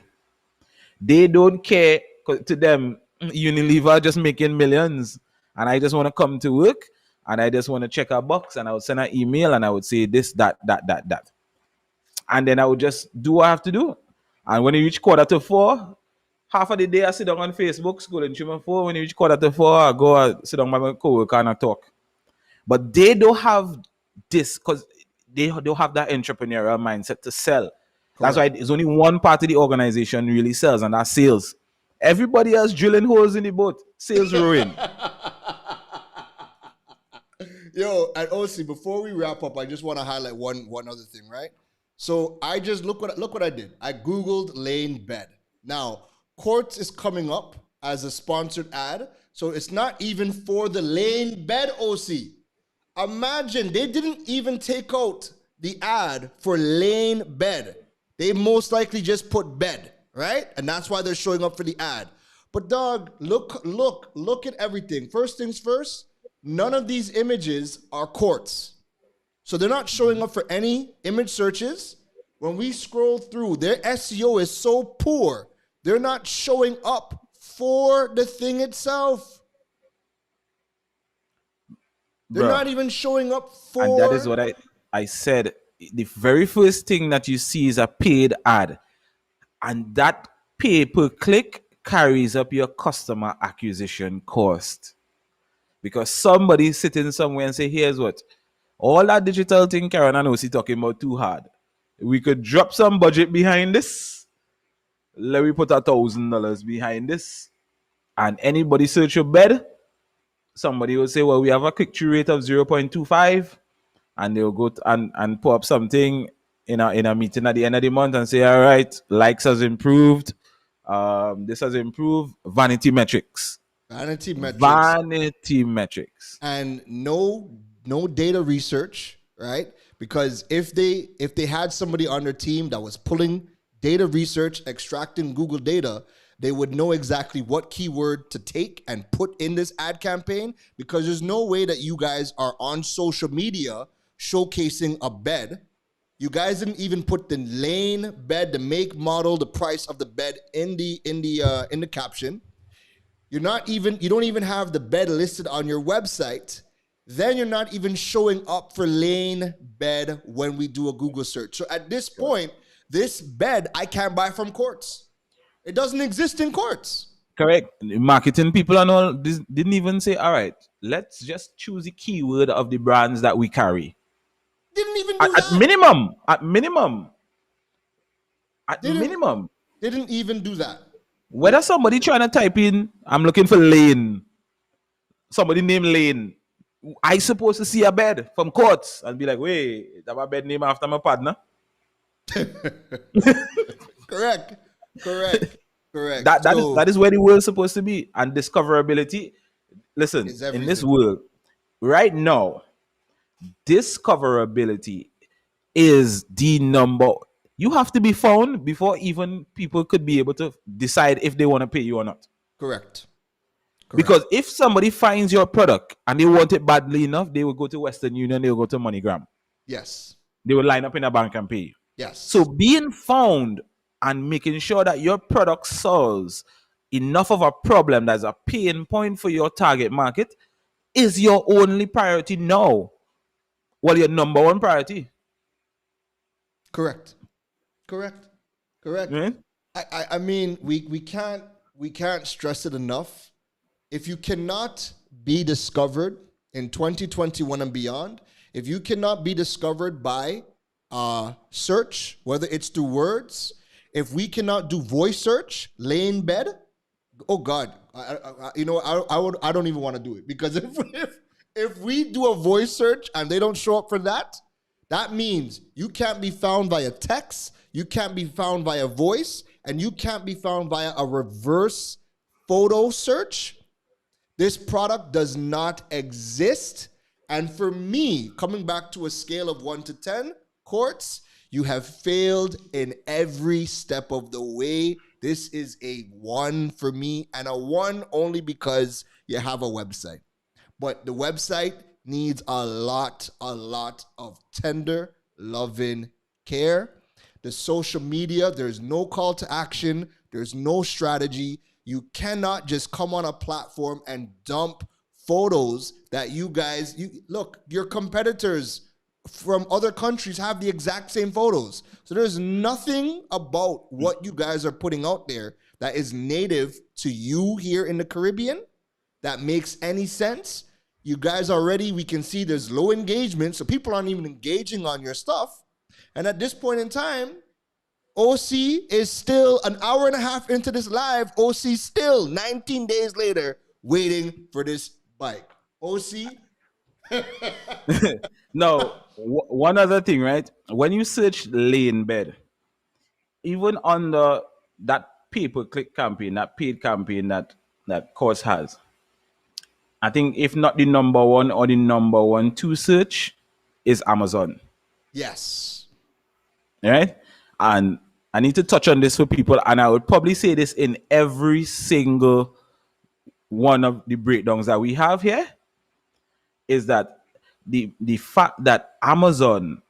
they don't care. 'Cause to them, Unilever just making millions, and I just want to come to work and I just want to check a box, and I would send an email and I would say this, that. And then I would just do what I have to do. And when you reach 3:45, half of the day I sit down on Facebook, scrolling through my phone. When you reach 4:45, I go and sit down with my coworker and I talk. But they don't have this because they don't have that entrepreneurial mindset to sell. That's why it's only one part of the organization really sells, and that's sales. Everybody else drilling holes in the boat. Sales ruin. Yo, and Ocey, before we wrap up, I just want to highlight one other thing, right? So I just look what I did. I Googled Lane Bed. Now, Quartz is coming up as a sponsored ad, so it's not even for the Lane Bed, Ocey. Imagine they didn't even take out the ad for Lane Bed. They most likely just put bed, right? And that's why they're showing up for the ad. But dog, look at everything. First things first, none of these images are courts. So they're not showing up for any image searches. When we scroll through, their SEO is so poor, they're not showing up for the thing itself. They're not even showing up for... And that is what I said. The very first thing that you see is a paid ad. And that pay per click carries up your customer acquisition cost. Because somebody sitting somewhere and say, here's what, all that digital thing Keron and Ocey talking about too hard. We could drop some budget behind this. Let me put $1,000 behind this. And anybody search your bed, somebody will say, well, we have a click-through rate of 0.25. And they'll go and pull up something in a meeting at the end of the month and say, all right, likes has improved. This has improved. Vanity metrics. Vanity metrics. And no data research, right? Because if they had somebody on their team that was pulling data research, extracting Google data, they would know exactly what keyword to take and put in this ad campaign, because there's no way that you guys are on social media showcasing a bed. You guys didn't even put the lane, bed, the make, model, the price of the bed in the caption. You don't even have the bed listed on your website. Then you're not even showing up for lane, bed when we do a Google search. So at this point, this bed I can't buy from courts. It doesn't exist in courts. Correct. Marketing people and all didn't even say, all right, let's just choose the keyword of the brands that we carry. Didn't even do At minimum. They didn't even do that. Whether somebody trying to type in, I'm looking for Lane, somebody named Lane, I supposed to see a bed from courts and be like, wait, that a bed name after my partner? Correct. That is where the world's supposed to be. And discoverability, listen, in this world, right now, discoverability is the number. You have to be found before even people could be able to decide if they want to pay you or not. Correct. Because if somebody finds your product and they want it badly enough, they will go to Western Union, they will go to MoneyGram. Yes. They will line up in a bank and pay you. Yes. So being found and making sure that your product solves enough of a problem that's a pain point for your target market is your only priority now. Well, your number one priority. Correct. Right? I mean, we can't stress it enough. If you cannot be discovered in 2021 and beyond, if you cannot be discovered by search, whether it's through words, if we cannot do voice search, lay in bed, oh God, I don't even want to do it, because if we do a voice search and they don't show up for that, that means you can't be found via text, you can't be found via voice, and you can't be found via a reverse photo search. This product does not exist. And for me, coming back to a scale of 1 to 10, courts, you have failed in every step of the way. This is a 1 for me, and a 1 only because you have a website. But the website needs a lot of tender, loving care. The social media, there's no call to action. There's no strategy. You cannot just come on a platform and dump photos that look, your competitors from other countries have the exact same photos. So there's nothing about what you guys are putting out there that is native to you here in the Caribbean that makes any sense. You guys already, we can see there's low engagement, so people aren't even engaging on your stuff. And at this point in time, Ocey is still an hour and a half into this live. Ocey still 19 days later waiting for this bike. Ocey. No, one other thing, right? When you search lane bed, even on that pay-per-click campaign, that paid campaign that course has, I think if not the number 1 or the number 1 to search is Amazon. Yes. Right? And I need to touch on this for people, and I would probably say this in every single one of the breakdowns that we have here, is that the fact that Amazon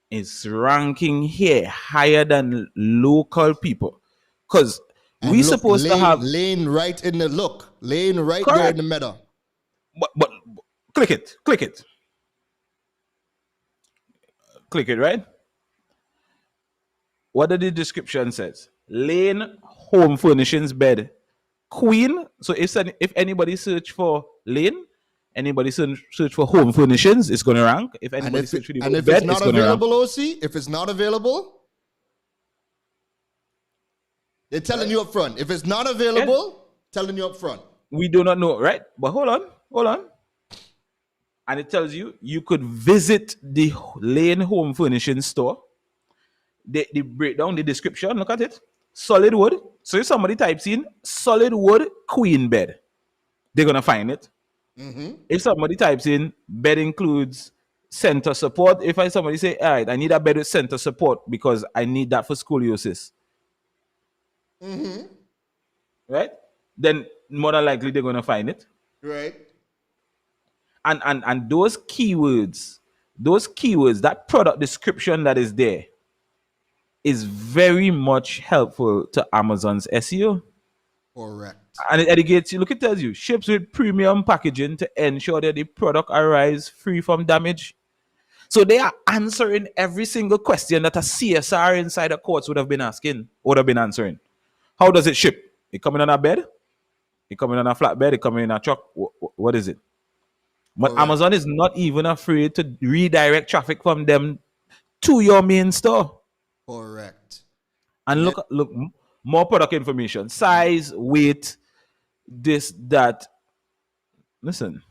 is ranking here higher than local people, because And we look, supposed to have lane right in the look. Lane right there in correct, the middle. but click it, right? What did the description says? Lane home furnishings bed queen. So if anybody search for lane, anybody search for home furnishings, it's gonna rank. If And anybody if search for the and word if it's bed, not it's gonna rank. available, OC, if it's not available, they're telling you up front. If it's not available, telling you up front. We do not know, right? But hold on. And it tells you you could visit the Lane Home Furnishing store. They break down the description. Look at it. Solid wood. So if somebody types in solid wood queen bed, they're gonna find it. If somebody types in bed includes center support, if somebody say, all right, I need a bed with center support because I need that for scoliosis, right? Then more than likely they're gonna find it. Right. And those keywords, that product description that is there is very much helpful to Amazon's SEO. Correct. And it educates you. Look, it tells you ships with premium packaging to ensure that the product arrives free from damage. So they are answering every single question that a CSR inside the courts would have been answering. How does it ship? It coming on a bed? It coming on a flat bed? It coming in a truck? What is it? But Correct. Amazon is not even afraid to redirect traffic from them to your main store. Correct. And look, more product information, size, weight, this, that. Listen.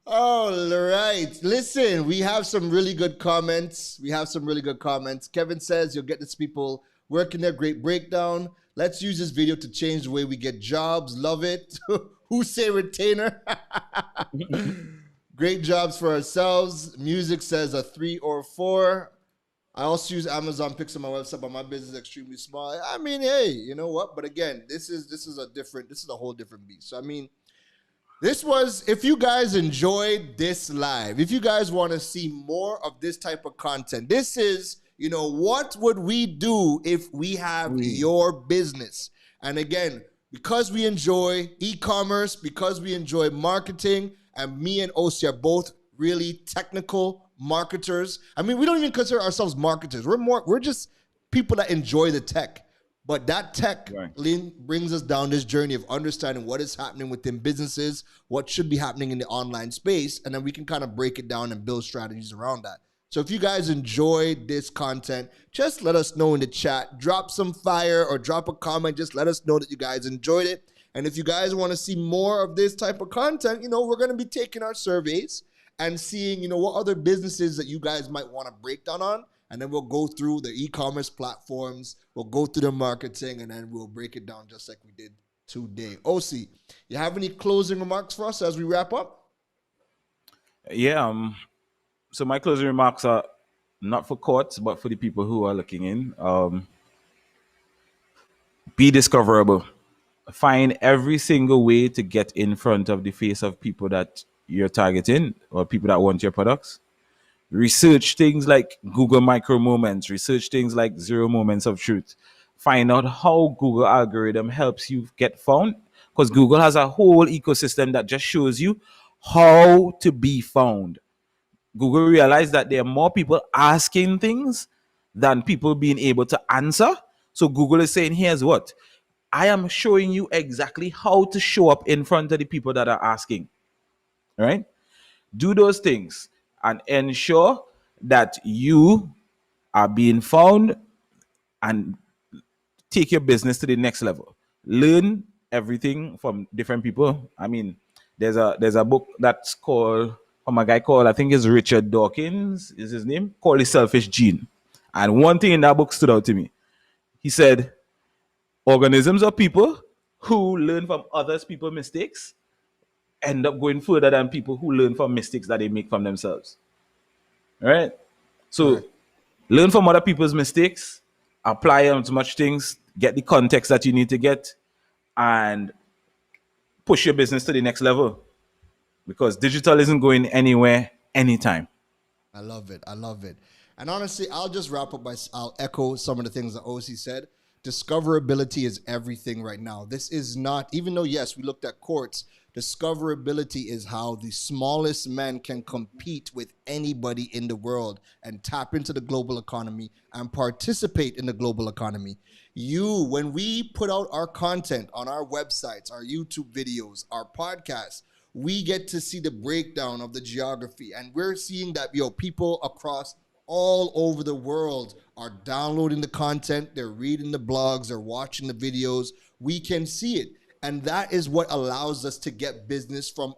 All right. Listen, we have some really good comments. Kevin says you'll get these people working their great breakdown. Let's use this video to change the way we get jobs. Love it. Who say retainer? Great jobs for ourselves. Music says a 3 or 4. I also use Amazon Picks on my website, but my business is extremely small. I mean, hey, you know what? But again, this is a whole different beast. So I mean, if you guys enjoyed this live, if you guys want to see more of this type of content, this is, what would we do if we have your business? And again, because we enjoy e-commerce, because we enjoy marketing, and me and Ocey are both really technical marketers. I mean, we don't even consider ourselves marketers. We're just people that enjoy the tech. But that tech brings us down this journey of understanding what is happening within businesses, what should be happening in the online space, and then we can kind of break it down and build strategies around that. So if you guys enjoyed this content, just let us know in the chat. Drop some fire or drop a comment. Just let us know that you guys enjoyed it. And if you guys want to see more of this type of content, we're going to be taking our surveys and seeing, what other businesses that you guys might want to break down on. And then we'll go through the e-commerce platforms, we'll go through the marketing, and then we'll break it down just like we did today. Ocey, you have any closing remarks for us as we wrap up? Yeah. So my closing remarks are not for courts, but for the people who are looking in. Be discoverable. Find every single way to get in front of the face of people that you're targeting or people that want your products. Research things like Google micro moments, research things like 0 moments of truth. Find out how Google algorithm helps you get found, because Google has a whole ecosystem that just shows you how to be found. Google realized that there are more people asking things than people being able to answer. So Google is saying, here's what. I am showing you exactly how to show up in front of the people that are asking. Right? Do those things and ensure that you are being found and take your business to the next level. Learn everything from different people. I mean, there's a book that's called, from a guy called, I think it's Richard Dawkins is his name, called The Selfish Gene. And one thing in that book stood out to me. He said, organisms are people who learn from others people's mistakes end up going further than people who learn from mistakes that they make from themselves. All right? So learn from other people's mistakes, apply them to much things, get the context that you need to get, and push your business to the next level. Because digital isn't going anywhere anytime. I love it. I love it. And honestly, I'll just wrap up by, I'll echo some of the things that Ocey said. Discoverability is everything right now. This is not, even though, yes, we looked at courts, discoverability is how the smallest men can compete with anybody in the world and tap into the global economy and participate in the global economy. When we put out our content on our websites, our YouTube videos, our podcasts, we get to see the breakdown of the geography. And we're seeing that, people across all over the world are downloading the content, they're reading the blogs, they're watching the videos. We can see it. And that is what allows us to get business from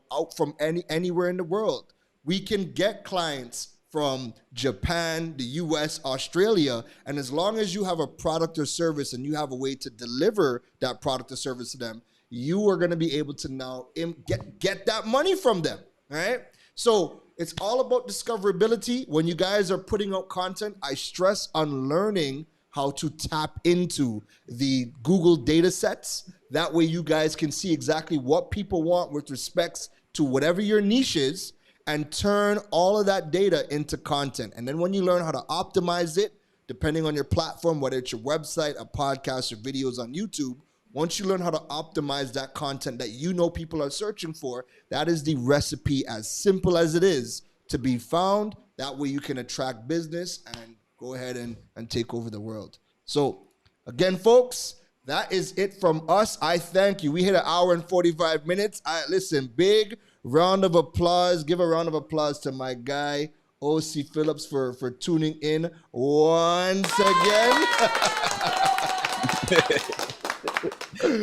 anywhere in the world. We can get clients from Japan, the US, Australia, and as long as you have a product or service and you have a way to deliver that product or service to them, you are going to be able to now get that money from them, right? So it's all about discoverability. When you guys are putting out content, I stress on learning how to tap into the Google data sets. That way you guys can see exactly what people want with respects to whatever your niche is and turn all of that data into content. And then when you learn how to optimize it, depending on your platform, whether it's your website, a podcast, or videos on YouTube, once you learn how to optimize that content that people are searching for, that is the recipe, as simple as it is, to be found. That way you can attract business and go ahead and take over the world. So again, folks, that is it from us. I thank you. We hit 1 hour and 45 minutes. Listen, big round of applause. Give a round of applause to my guy, Ocey Phillips, for tuning in once again.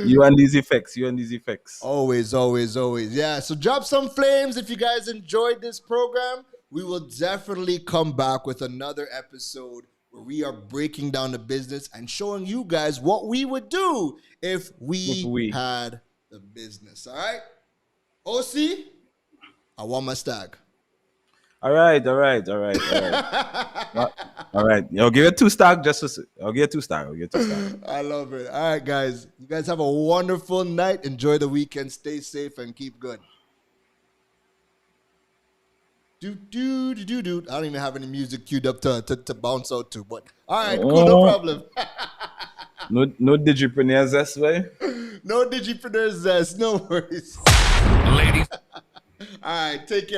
You and these effects. Always, always, always. Yeah, so drop some flames if you guys enjoyed this program. We will definitely come back with another episode where we are breaking down the business and showing you guys what we would do if we had the business. All right? Ocey, I want my stag. All right. All right. I'll give it 2 stars. I'll give it 2 stars. I love it. All right, guys. You guys have a wonderful night. Enjoy the weekend. Stay safe and keep good. I don't even have any music queued up to bounce out to. But all right, cool, no problem. No Digipreneur zest, way. No Digipreneur zest. No worries. Ladies. All right, take care.